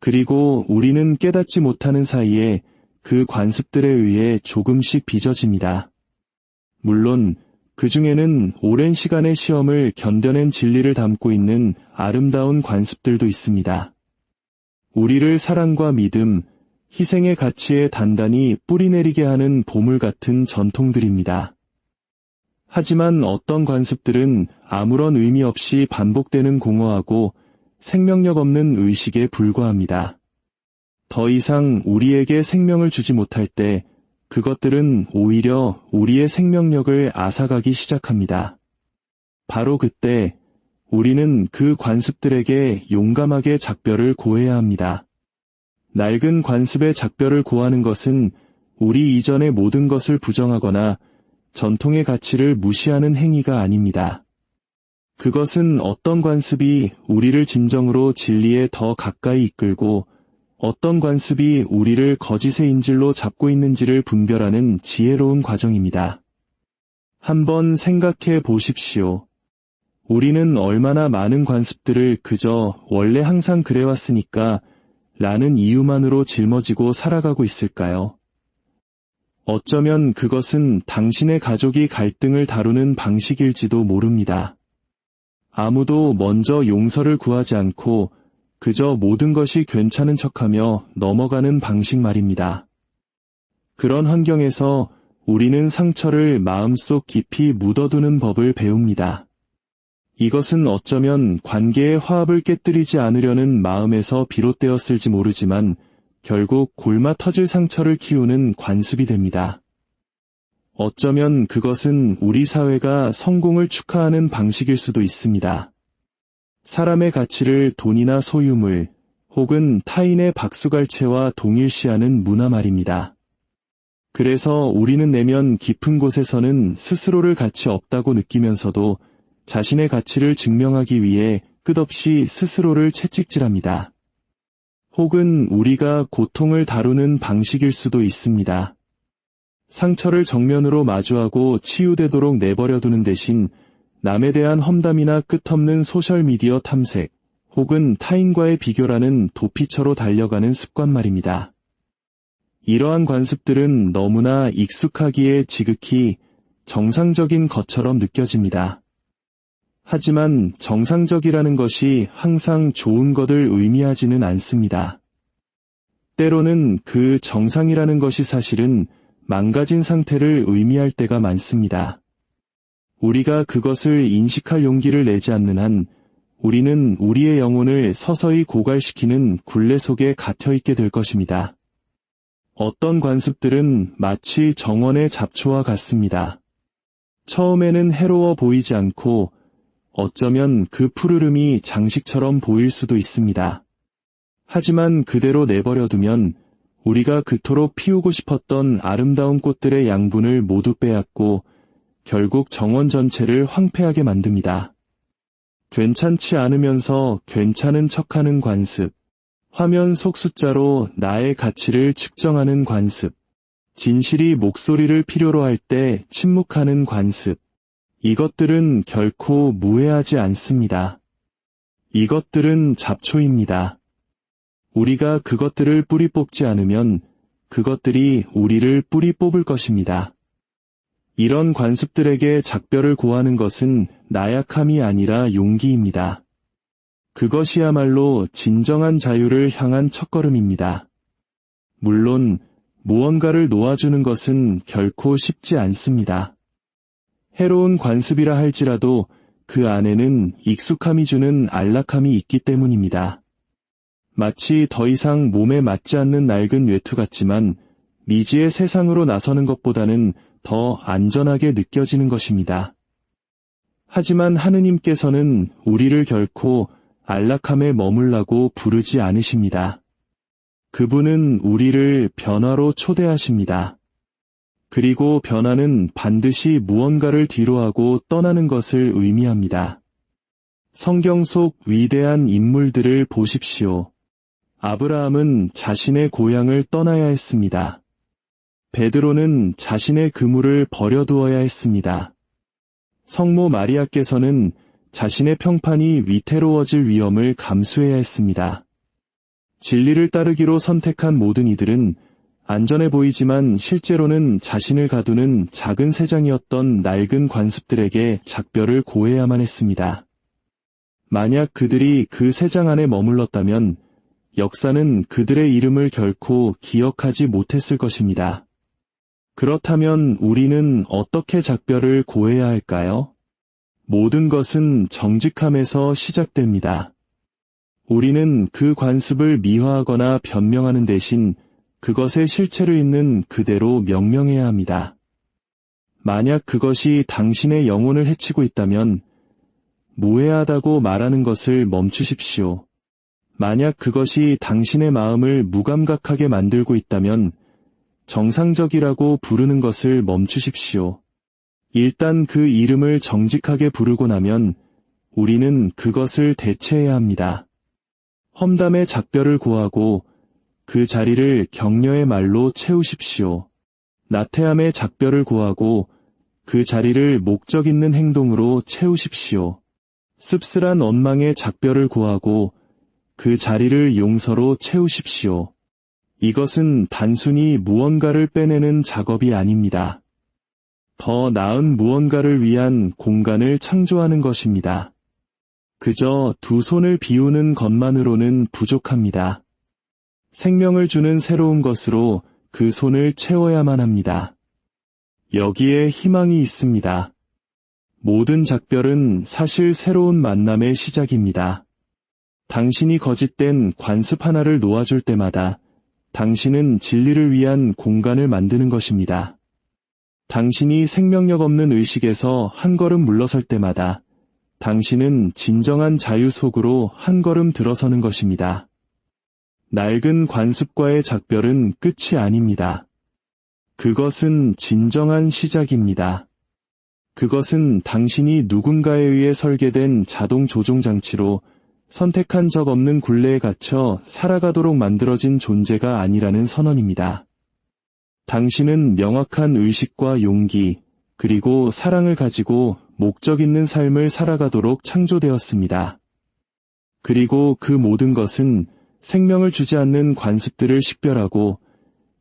그리고 우리는 깨닫지 못하는 사이에 그 관습들에 의해 조금씩 빚어집니다. 물론 그 중에는 오랜 시간의 시험을 견뎌낸 진리를 담고 있는 아름다운 관습들도 있습니다. 우리를 사랑과 믿음, 희생의 가치에 단단히 뿌리내리게 하는 보물 같은 전통들입니다. 하지만 어떤 관습들은 아무런 의미 없이 반복되는 공허하고 생명력 없는 의식에 불과합니다. 더 이상 우리에게 생명을 주지 못할 때 그것들은 오히려 우리의 생명력을 앗아가기 시작합니다. 바로 그때 우리는 그 관습들에게 용감하게 작별을 고해야 합니다. 낡은 관습의 작별을 고하는 것은 우리 이전의 모든 것을 부정하거나 전통의 가치를 무시하는 행위가 아닙니다. 그것은 어떤 관습이 우리를 진정으로 진리에 더 가까이 이끌고 어떤 관습이 우리를 거짓의 인질로 잡고 있는지를 분별하는 지혜로운 과정입니다. 한번 생각해 보십시오. 우리는 얼마나 많은 관습들을 그저 원래 항상 그래왔으니까 라는 이유만으로 짊어지고 살아가고 있을까요? 어쩌면 그것은 당신의 가족이 갈등을 다루는 방식일지도 모릅니다. 아무도 먼저 용서를 구하지 않고 그저 모든 것이 괜찮은 척하며 넘어가는 방식 말입니다. 그런 환경에서 우리는 상처를 마음속 깊이 묻어두는 법을 배웁니다. 이것은 어쩌면 관계의 화합을 깨뜨리지 않으려는 마음에서 비롯되었을지 모르지만 결국 골마 터질 상처를 키우는 관습이 됩니다. 어쩌면 그것은 우리 사회가 성공을 축하하는 방식일 수도 있습니다. 사람의 가치를 돈이나 소유물, 혹은 타인의 박수갈채와 동일시하는 문화 말입니다. 그래서 우리는 내면 깊은 곳에서는 스스로를 가치 없다고 느끼면서도 자신의 가치를 증명하기 위해 끝없이 스스로를 채찍질합니다. 혹은 우리가 고통을 다루는 방식일 수도 있습니다. 상처를 정면으로 마주하고 치유되도록 내버려두는 대신 남에 대한 험담이나 끝없는 소셜미디어 탐색, 혹은 타인과의 비교라는 도피처로 달려가는 습관 말입니다. 이러한 관습들은 너무나 익숙하기에 지극히 정상적인 것처럼 느껴집니다. 하지만 정상적이라는 것이 항상 좋은 것을 의미하지는 않습니다. 때로는 그 정상이라는 것이 사실은 망가진 상태를 의미할 때가 많습니다. 우리가 그것을 인식할 용기를 내지 않는 한 우리는 우리의 영혼을 서서히 고갈시키는 굴레 속에 갇혀있게 될 것입니다. 어떤 관습들은 마치 정원의 잡초와 같습니다. 처음에는 해로워 보이지 않고 어쩌면 그 푸르름이 장식처럼 보일 수도 있습니다. 하지만 그대로 내버려두면 우리가 그토록 피우고 싶었던 아름다운 꽃들의 양분을 모두 빼앗고 결국 정원 전체를 황폐하게 만듭니다. 괜찮지 않으면서 괜찮은 척하는 관습, 화면 속 숫자로 나의 가치를 측정하는 관습, 진실이 목소리를 필요로 할 때 침묵하는 관습. 이것들은 결코 무해하지 않습니다. 이것들은 잡초입니다. 우리가 그것들을 뿌리 뽑지 않으면 그것들이 우리를 뿌리 뽑을 것입니다. 이런 관습들에게 작별을 고하는 것은 나약함이 아니라 용기입니다. 그것이야말로 진정한 자유를 향한 첫걸음입니다. 물론 무언가를 놓아주는 것은 결코 쉽지 않습니다. 해로운 관습이라 할지라도 그 안에는 익숙함이 주는 안락함이 있기 때문입니다. 마치 더 이상 몸에 맞지 않는 낡은 외투 같지만 미지의 세상으로 나서는 것보다는 더 안전하게 느껴지는 것입니다. 하지만 하느님께서는 우리를 결코 안락함에 머물라고 부르지 않으십니다. 그분은 우리를 변화로 초대하십니다. 그리고 변화는 반드시 무언가를 뒤로하고 떠나는 것을 의미합니다. 성경 속 위대한 인물들을 보십시오. 아브라함은 자신의 고향을 떠나야 했습니다. 베드로는 자신의 그물을 버려두어야 했습니다. 성모 마리아께서는 자신의 평판이 위태로워질 위험을 감수해야 했습니다. 진리를 따르기로 선택한 모든 이들은 안전해 보이지만 실제로는 자신을 가두는 작은 새장이었던 낡은 관습들에게 작별을 고해야만 했습니다. 만약 그들이 그 새장 안에 머물렀다면 역사는 그들의 이름을 결코 기억하지 못했을 것입니다. 그렇다면 우리는 어떻게 작별을 고해야 할까요? 모든 것은 정직함에서 시작됩니다. 우리는 그 관습을 미화하거나 변명하는 대신 그것의 실체를 있는 그대로 명명해야 합니다. 만약 그것이 당신의 영혼을 해치고 있다면 무해하다고 말하는 것을 멈추십시오. 만약 그것이 당신의 마음을 무감각하게 만들고 있다면 정상적이라고 부르는 것을 멈추십시오. 일단 그 이름을 정직하게 부르고 나면 우리는 그것을 대체해야 합니다. 험담의 작별을 고하고 그 자리를 격려의 말로 채우십시오. 나태함의 작별을 고하고 그 자리를 목적 있는 행동으로 채우십시오. 씁쓸한 원망의 작별을 고하고 그 자리를 용서로 채우십시오. 이것은 단순히 무언가를 빼내는 작업이 아닙니다. 더 나은 무언가를 위한 공간을 창조하는 것입니다. 그저 두 손을 비우는 것만으로는 부족합니다. 생명을 주는 새로운 것으로 그 손을 채워야만 합니다. 여기에 희망이 있습니다. 모든 작별은 사실 새로운 만남의 시작입니다. 당신이 거짓된 관습 하나를 놓아줄 때마다 당신은 진리를 위한 공간을 만드는 것입니다. 당신이 생명력 없는 의식에서 한 걸음 물러설 때마다 당신은 진정한 자유 속으로 한 걸음 들어서는 것입니다. 낡은 관습과의 작별은 끝이 아닙니다. 그것은 진정한 시작입니다. 그것은 당신이 누군가에 의해 설계된 자동 조종 장치로 선택한 적 없는 굴레에 갇혀 살아가도록 만들어진 존재가 아니라는 선언입니다. 당신은 명확한 의식과 용기, 그리고 사랑을 가지고 목적 있는 삶을 살아가도록 창조되었습니다. 그리고 그 모든 것은 생명을 주지 않는 관습들을 식별하고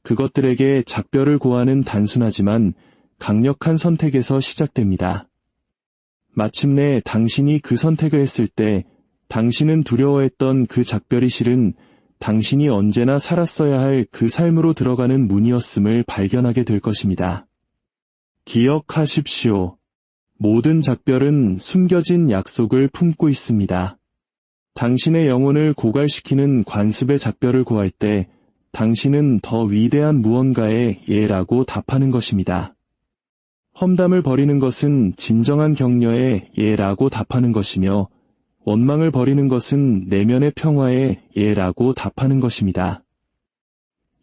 그것들에게 작별을 고하는 단순하지만 강력한 선택에서 시작됩니다. 마침내 당신이 그 선택을 했을 때 당신은 두려워했던 그 작별이 실은 당신이 언제나 살았어야 할 그 삶으로 들어가는 문이었음을 발견하게 될 것입니다. 기억하십시오. 모든 작별은 숨겨진 약속을 품고 있습니다. 당신의 영혼을 고갈시키는 관습의 작별을 고할 때 당신은 더 위대한 무언가의 예라고 답하는 것입니다. 험담을 버리는 것은 진정한 격려의 예라고 답하는 것이며 원망을 버리는 것은 내면의 평화의 예라고 답하는 것입니다.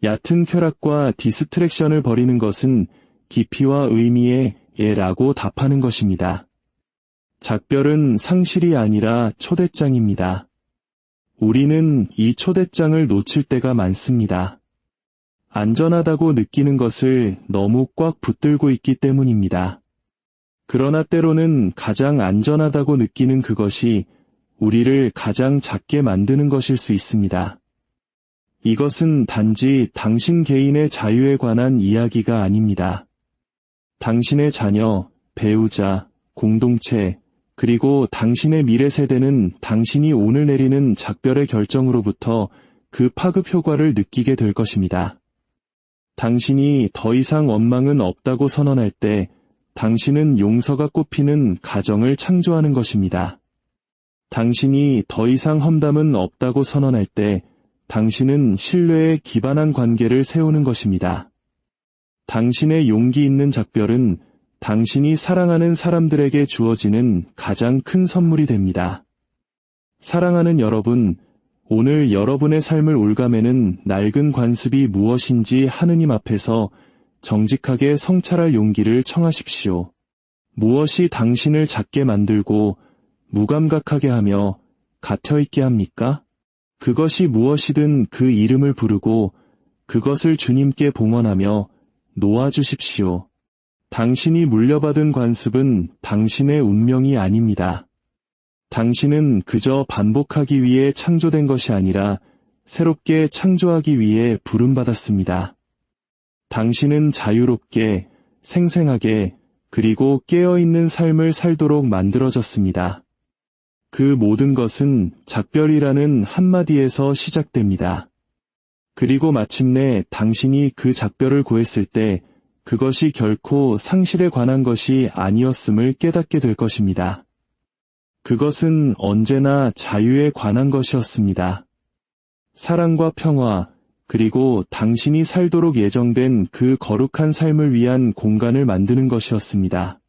얕은 쾌락과 디스트랙션을 버리는 것은 깊이와 의미의 예라고 답하는 것입니다. 작별은 상실이 아니라 초대장입니다. 우리는 이 초대장을 놓칠 때가 많습니다. 안전하다고 느끼는 것을 너무 꽉 붙들고 있기 때문입니다. 그러나 때로는 가장 안전하다고 느끼는 그것이 우리를 가장 작게 만드는 것일 수 있습니다. 이것은 단지 당신 개인의 자유에 관한 이야기가 아닙니다. 당신의 자녀, 배우자, 공동체, 그리고 당신의 미래 세대는 당신이 오늘 내리는 작별의 결정으로부터 그 파급 효과를 느끼게 될 것입니다. 당신이 더 이상 원망은 없다고 선언할 때 당신은 용서가 꽃피는 가정을 창조하는 것입니다. 당신이 더 이상 험담은 없다고 선언할 때 당신은 신뢰에 기반한 관계를 세우는 것입니다. 당신의 용기 있는 작별은 당신이 사랑하는 사람들에게 주어지는 가장 큰 선물이 됩니다. 사랑하는 여러분, 오늘 여러분의 삶을 올가매는 낡은 관습이 무엇인지 하느님 앞에서 정직하게 성찰할 용기를 청하십시오. 무엇이 당신을 작게 만들고 무감각하게 하며 갇혀있게 합니까? 그것이 무엇이든 그 이름을 부르고 그것을 주님께 봉헌하며 놓아주십시오. 당신이 물려받은 관습은 당신의 운명이 아닙니다. 당신은 그저 반복하기 위해 창조된 것이 아니라 새롭게 창조하기 위해 부름받았습니다. 당신은 자유롭게, 생생하게, 그리고 깨어있는 삶을 살도록 만들어졌습니다. 그 모든 것은 작별이라는 한마디에서 시작됩니다. 그리고 마침내 당신이 그 작별을 고했을 때 그것이 결코 상실에 관한 것이 아니었음을 깨닫게 될 것입니다. 그것은 언제나 자유에 관한 것이었습니다. 사랑과 평화, 그리고 당신이 살도록 예정된 그 거룩한 삶을 위한 공간을 만드는 것이었습니다.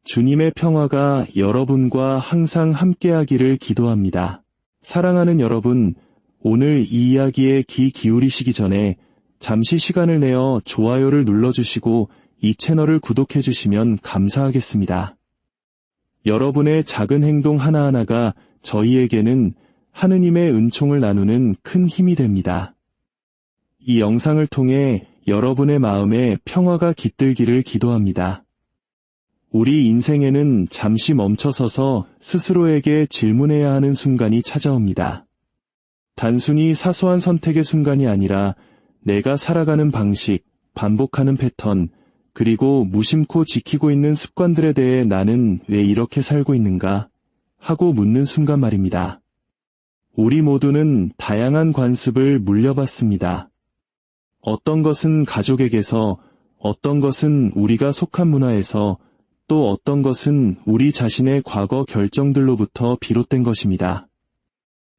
주님의 평화가 여러분과 항상 함께하기를 기도합니다. 사랑하는 여러분, 오늘 이 이야기에 귀 기울이시기 전에 잠시 시간을 내어 좋아요를 눌러주시고 이 채널을 구독해주시면 감사하겠습니다. 여러분의 작은 행동 하나하나가 저희에게는 하느님의 은총을 나누는 큰 힘이 됩니다. 이 영상을 통해 여러분의 마음에 평화가 깃들기를 기도합니다. 우리 인생에는 잠시 멈춰서서 스스로에게 질문해야 하는 순간이 찾아옵니다. 단순히 사소한 선택의 순간이 아니라 내가 살아가는 방식, 반복하는 패턴, 그리고 무심코 지키고 있는 습관들에 대해 나는 왜 이렇게 살고 있는가? 하고 묻는 순간 말입니다. 우리 모두는 다양한 관습을 물려받습니다. 어떤 것은 가족에게서, 어떤 것은 우리가 속한 문화에서, 또 어떤 것은 우리 자신의 과거 결정들로부터 비롯된 것입니다.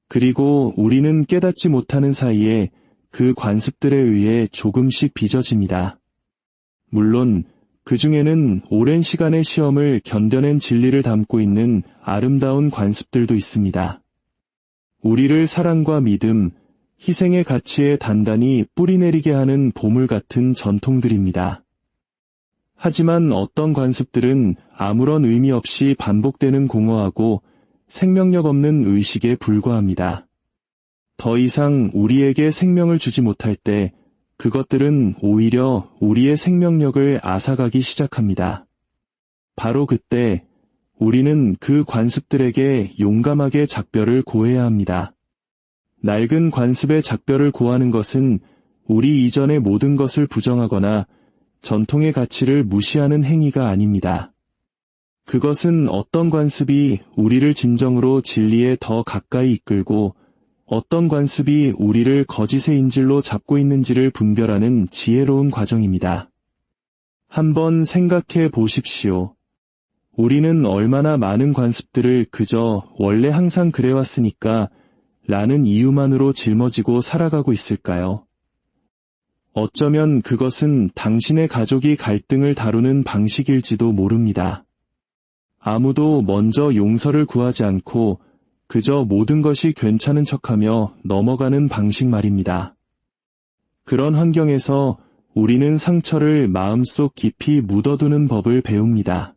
그리고 우리는 깨닫지 못하는 사이에 그 관습들에 의해 조금씩 빚어집니다. 물론 그 중에는 오랜 시간의 시험을 견뎌낸 진리를 담고 있는 아름다운 관습들도 있습니다. 우리를 사랑과 믿음, 희생의 가치에 단단히 뿌리내리게 하는 보물 같은 전통들입니다. 하지만 어떤 관습들은 아무런 의미 없이 반복되는 공허하고 생명력 없는 의식에 불과합니다. 더 이상 우리에게 생명을 주지 못할 때 그것들은 오히려 우리의 생명력을 앗아가기 시작합니다. 바로 그때 우리는 그 관습들에게 용감하게 작별을 고해야 합니다. 낡은 관습의 작별을 고하는 것은 우리 이전의 모든 것을 부정하거나 전통의 가치를 무시하는 행위가 아닙니다. 그것은 어떤 관습이 우리를 진정으로 진리에 더 가까이 이끌고 어떤 관습이 우리를 거짓의 인질로 잡고 있는지를 분별하는 지혜로운 과정입니다. 한번 생각해 보십시오. 우리는 얼마나 많은 관습들을 그저 원래 항상 그래왔으니까 라는 이유만으로 짊어지고 살아가고 있을까요? 어쩌면 그것은 당신의 가족이 갈등을 다루는 방식일지도 모릅니다. 아무도 먼저 용서를 구하지 않고 그저 모든 것이 괜찮은 척하며 넘어가는 방식 말입니다. 그런 환경에서 우리는 상처를 마음속 깊이 묻어두는 법을 배웁니다.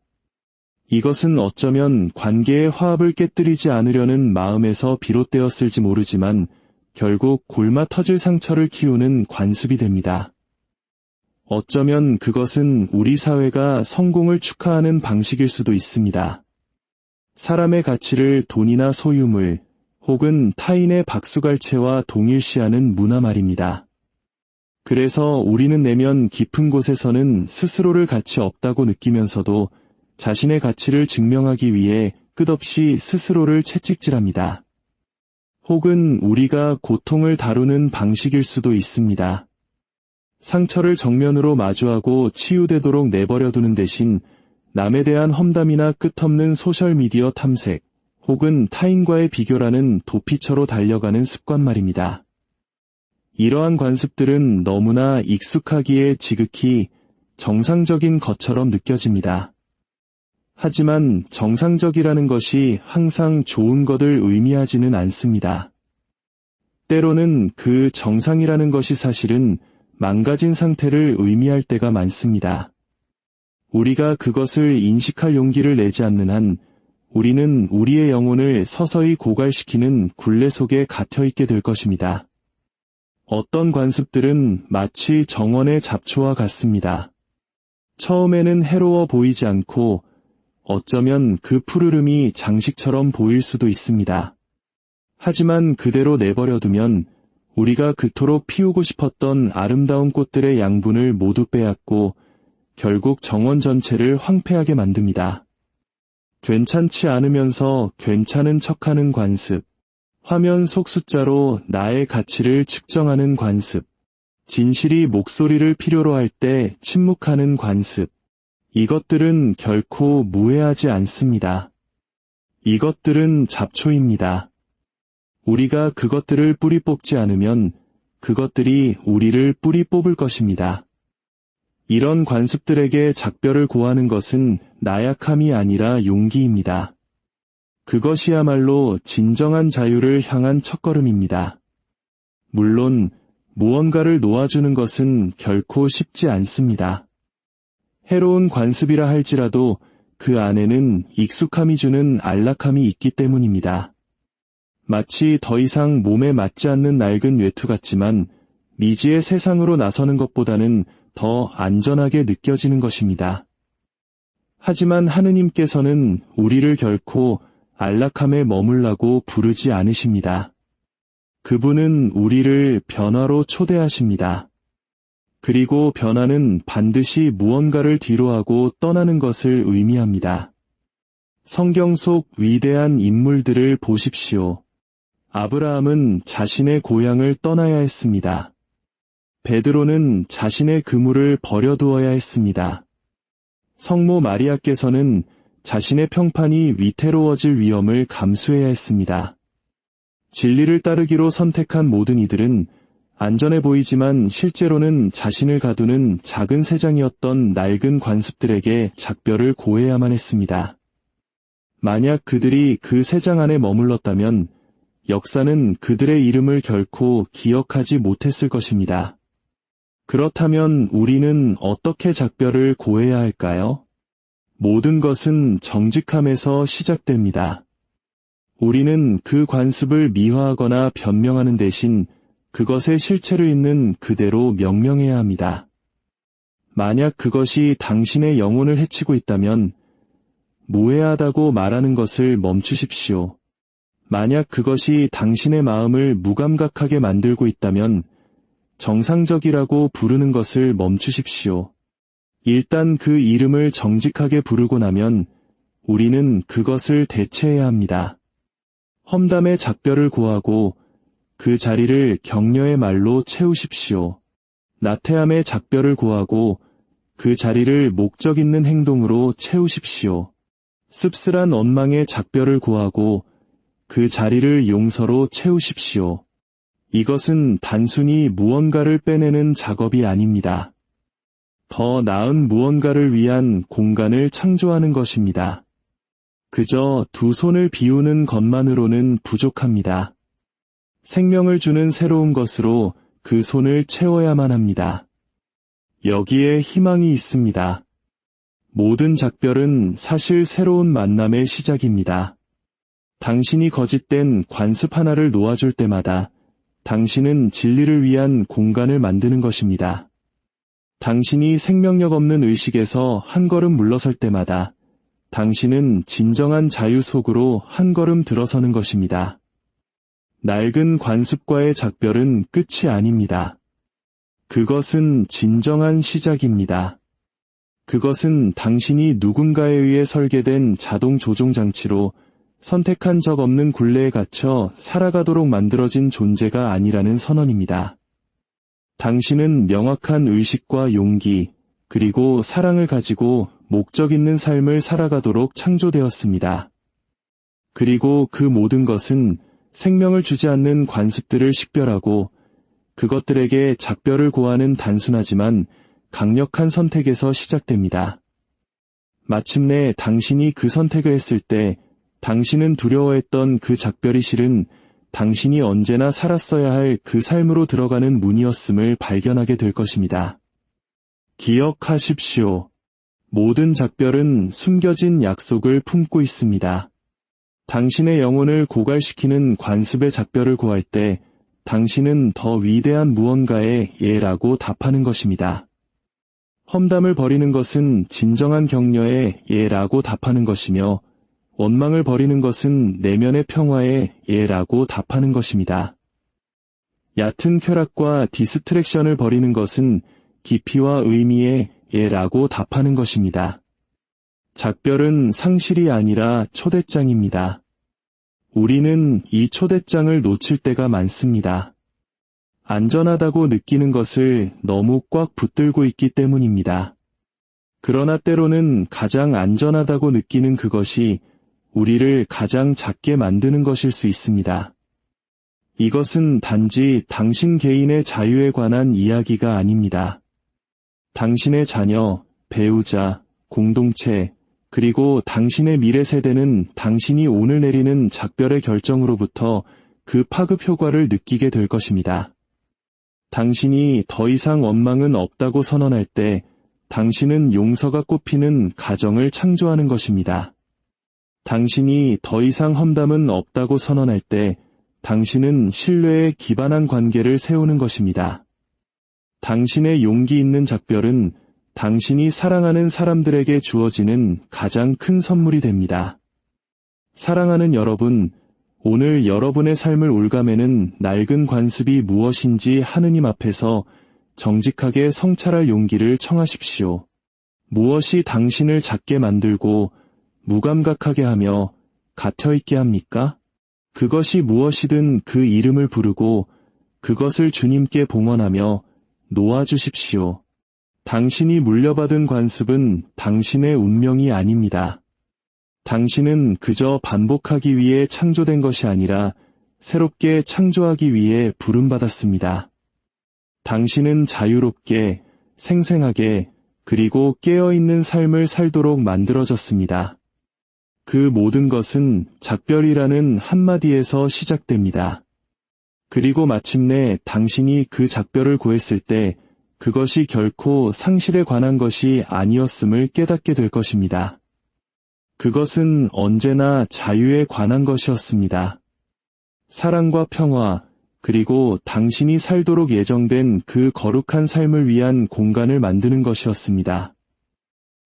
이것은 어쩌면 관계의 화합을 깨뜨리지 않으려는 마음에서 비롯되었을지 모르지만 결국 골마 터질 상처를 키우는 관습이 됩니다. 어쩌면 그것은 우리 사회가 성공을 축하하는 방식일 수도 있습니다. 사람의 가치를 돈이나 소유물, 혹은 타인의 박수갈채와 동일시하는 문화 말입니다. 그래서 우리는 내면 깊은 곳에서는 스스로를 가치 없다고 느끼면서도 자신의 가치를 증명하기 위해 끝없이 스스로를 채찍질합니다. 혹은 우리가 고통을 다루는 방식일 수도 있습니다. 상처를 정면으로 마주하고 치유되도록 내버려두는 대신 남에 대한 험담이나 끝없는 소셜미디어 탐색, 혹은 타인과의 비교라는 도피처로 달려가는 습관 말입니다. 이러한 관습들은 너무나 익숙하기에 지극히 정상적인 것처럼 느껴집니다. 하지만 정상적이라는 것이 항상 좋은 것을 의미하지는 않습니다. 때로는 그 정상이라는 것이 사실은 망가진 상태를 의미할 때가 많습니다. 우리가 그것을 인식할 용기를 내지 않는 한 우리는 우리의 영혼을 서서히 고갈시키는 굴레 속에 갇혀있게 될 것입니다. 어떤 관습들은 마치 정원의 잡초와 같습니다. 처음에는 해로워 보이지 않고 어쩌면 그 푸르름이 장식처럼 보일 수도 있습니다. 하지만 그대로 내버려두면 우리가 그토록 피우고 싶었던 아름다운 꽃들의 양분을 모두 빼앗고 결국 정원 전체를 황폐하게 만듭니다. 괜찮지 않으면서 괜찮은 척하는 관습, 화면 속 숫자로 나의 가치를 측정하는 관습, 진실이 목소리를 필요로 할 때 침묵하는 관습, 이것들은 결코 무해하지 않습니다. 이것들은 잡초입니다. 우리가 그것들을 뿌리 뽑지 않으면 그것들이 우리를 뿌리 뽑을 것입니다. 이런 관습들에게 작별을 고하는 것은 나약함이 아니라 용기입니다. 그것이야말로 진정한 자유를 향한 첫걸음입니다. 물론 무언가를 놓아주는 것은 결코 쉽지 않습니다. 해로운 관습이라 할지라도 그 안에는 익숙함이 주는 안락함이 있기 때문입니다. 마치 더 이상 몸에 맞지 않는 낡은 외투 같지만 미지의 세상으로 나서는 것보다는 더 안전하게 느껴지는 것입니다. 하지만 하느님께서는 우리를 결코 안락함에 머물라고 부르지 않으십니다. 그분은 우리를 변화로 초대하십니다. 그리고 변화는 반드시 무언가를 뒤로하고 떠나는 것을 의미합니다. 성경 속 위대한 인물들을 보십시오. 아브라함은 자신의 고향을 떠나야 했습니다. 베드로는 자신의 그물을 버려두어야 했습니다. 성모 마리아께서는 자신의 평판이 위태로워질 위험을 감수해야 했습니다. 진리를 따르기로 선택한 모든 이들은 안전해 보이지만 실제로는 자신을 가두는 작은 새장이었던 낡은 관습들에게 작별을 고해야만 했습니다. 만약 그들이 그 새장 안에 머물렀다면 역사는 그들의 이름을 결코 기억하지 못했을 것입니다. 그렇다면 우리는 어떻게 작별을 고해야 할까요? 모든 것은 정직함에서 시작됩니다. 우리는 그 관습을 미화하거나 변명하는 대신 그것의 실체를 있는 그대로 명명해야 합니다. 만약 그것이 당신의 영혼을 해치고 있다면 무해하다고 말하는 것을 멈추십시오. 만약 그것이 당신의 마음을 무감각하게 만들고 있다면 정상적이라고 부르는 것을 멈추십시오. 일단 그 이름을 정직하게 부르고 나면 우리는 그것을 대체해야 합니다. 험담의 작별을 고하고 그 자리를 격려의 말로 채우십시오. 나태함의 작별을 고하고 그 자리를 목적 있는 행동으로 채우십시오. 씁쓸한 원망의 작별을 고하고 그 자리를 용서로 채우십시오. 이것은 단순히 무언가를 빼내는 작업이 아닙니다. 더 나은 무언가를 위한 공간을 창조하는 것입니다. 그저 두 손을 비우는 것만으로는 부족합니다. 생명을 주는 새로운 것으로 그 손을 채워야만 합니다. 여기에 희망이 있습니다. 모든 작별은 사실 새로운 만남의 시작입니다. 당신이 거짓된 관습 하나를 놓아줄 때마다 당신은 진리를 위한 공간을 만드는 것입니다. 당신이 생명력 없는 의식에서 한 걸음 물러설 때마다 당신은 진정한 자유 속으로 한 걸음 들어서는 것입니다. 낡은 관습과의 작별은 끝이 아닙니다. 그것은 진정한 시작입니다. 그것은 당신이 누군가에 의해 설계된 자동 조종 장치로 선택한 적 없는 굴레에 갇혀 살아가도록 만들어진 존재가 아니라는 선언입니다. 당신은 명확한 의식과 용기, 그리고 사랑을 가지고 목적 있는 삶을 살아가도록 창조되었습니다. 그리고 그 모든 것은 생명을 주지 않는 관습들을 식별하고 그것들에게 작별을 고하는 단순하지만 강력한 선택에서 시작됩니다. 마침내 당신이 그 선택을 했을 때 당신은 두려워했던 그 작별이 실은 당신이 언제나 살았어야 할 그 삶으로 들어가는 문이었음을 발견하게 될 것입니다. 기억하십시오. 모든 작별은 숨겨진 약속을 품고 있습니다. 당신의 영혼을 고갈시키는 관습의 작별을 고할 때 당신은 더 위대한 무언가에 예라고 답하는 것입니다. 험담을 버리는 것은 진정한 격려에 예라고 답하는 것이며 원망을 버리는 것은 내면의 평화에 예라고 답하는 것입니다. 얕은 쾌락과 디스트랙션을 버리는 것은 깊이와 의미에 예라고 답하는 것입니다. 작별은 상실이 아니라 초대장입니다. 우리는 이 초대장을 놓칠 때가 많습니다. 안전하다고 느끼는 것을 너무 꽉 붙들고 있기 때문입니다. 그러나 때로는 가장 안전하다고 느끼는 그것이 우리를 가장 작게 만드는 것일 수 있습니다. 이것은 단지 당신 개인의 자유에 관한 이야기가 아닙니다. 당신의 자녀, 배우자, 공동체, 그리고 당신의 미래 세대는 당신이 오늘 내리는 작별의 결정으로부터 그 파급 효과를 느끼게 될 것입니다. 당신이 더 이상 원망은 없다고 선언할 때 당신은 용서가 꽃피는 가정을 창조하는 것입니다. 당신이 더 이상 험담은 없다고 선언할 때 당신은 신뢰에 기반한 관계를 세우는 것입니다. 당신의 용기 있는 작별은 당신이 사랑하는 사람들에게 주어지는 가장 큰 선물이 됩니다. 사랑하는 여러분, 오늘 여러분의 삶을 올가매는 낡은 관습이 무엇인지 하느님 앞에서 정직하게 성찰할 용기를 청하십시오. 무엇이 당신을 작게 만들고 무감각하게 하며 갇혀있게 합니까? 그것이 무엇이든 그 이름을 부르고 그것을 주님께 봉헌하며 놓아주십시오. 당신이 물려받은 관습은 당신의 운명이 아닙니다. 당신은 그저 반복하기 위해 창조된 것이 아니라 새롭게 창조하기 위해 부름받았습니다. 당신은 자유롭게, 생생하게, 그리고 깨어있는 삶을 살도록 만들어졌습니다. 그 모든 것은 작별이라는 한마디에서 시작됩니다. 그리고 마침내 당신이 그 작별을 고했을 때 그것이 결코 상실에 관한 것이 아니었음을 깨닫게 될 것입니다. 그것은 언제나 자유에 관한 것이었습니다. 사랑과 평화, 그리고 당신이 살도록 예정된 그 거룩한 삶을 위한 공간을 만드는 것이었습니다.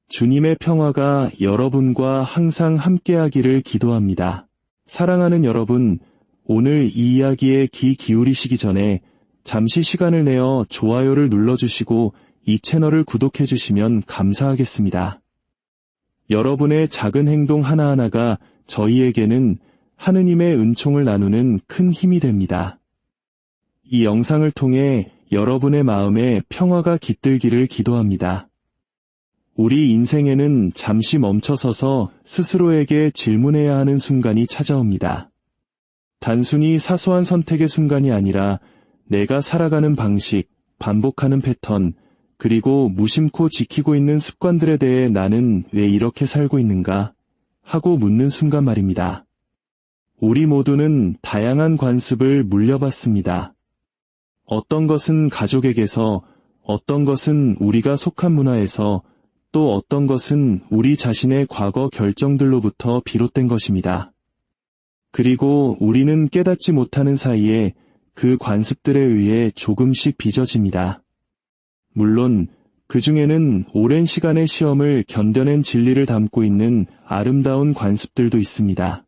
주님의 평화가 여러분과 항상 함께하기를 기도합니다. 사랑하는 여러분, 오늘 이 이야기에 귀 기울이시기 전에 잠시 시간을 내어 좋아요를 눌러주시고 이 채널을 구독해주시면 감사하겠습니다. 여러분의 작은 행동 하나하나가 저희에게는 하느님의 은총을 나누는 큰 힘이 됩니다. 이 영상을 통해 여러분의 마음에 평화가 깃들기를 기도합니다. 우리 인생에는 잠시 멈춰서서 스스로에게 질문해야 하는 순간이 찾아옵니다. 단순히 사소한 선택의 순간이 아니라 내가 살아가는 방식, 반복하는 패턴, 그리고 무심코 지키고 있는 습관들에 대해 나는 왜 이렇게 살고 있는가? 하고 묻는 순간 말입니다. 우리 모두는 다양한 관습을 물려받습니다. 어떤 것은 가족에게서, 어떤 것은 우리가 속한 문화에서, 또 어떤 것은 우리 자신의 과거 결정들로부터 비롯된 것입니다. 그리고 우리는 깨닫지 못하는 사이에 그 관습들에 의해 조금씩 빚어집니다. 물론 그 중에는 오랜 시간의 시험을 견뎌낸 진리를 담고 있는 아름다운 관습들도 있습니다.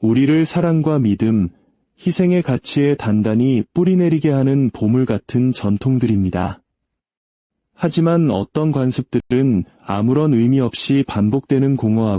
우리를 사랑과 믿음, 희생의 가치에 단단히 뿌리내리게 하는 보물 같은 전통들입니다. 하지만 어떤 관습들은 아무런 의미 없이 반복되는 공허하고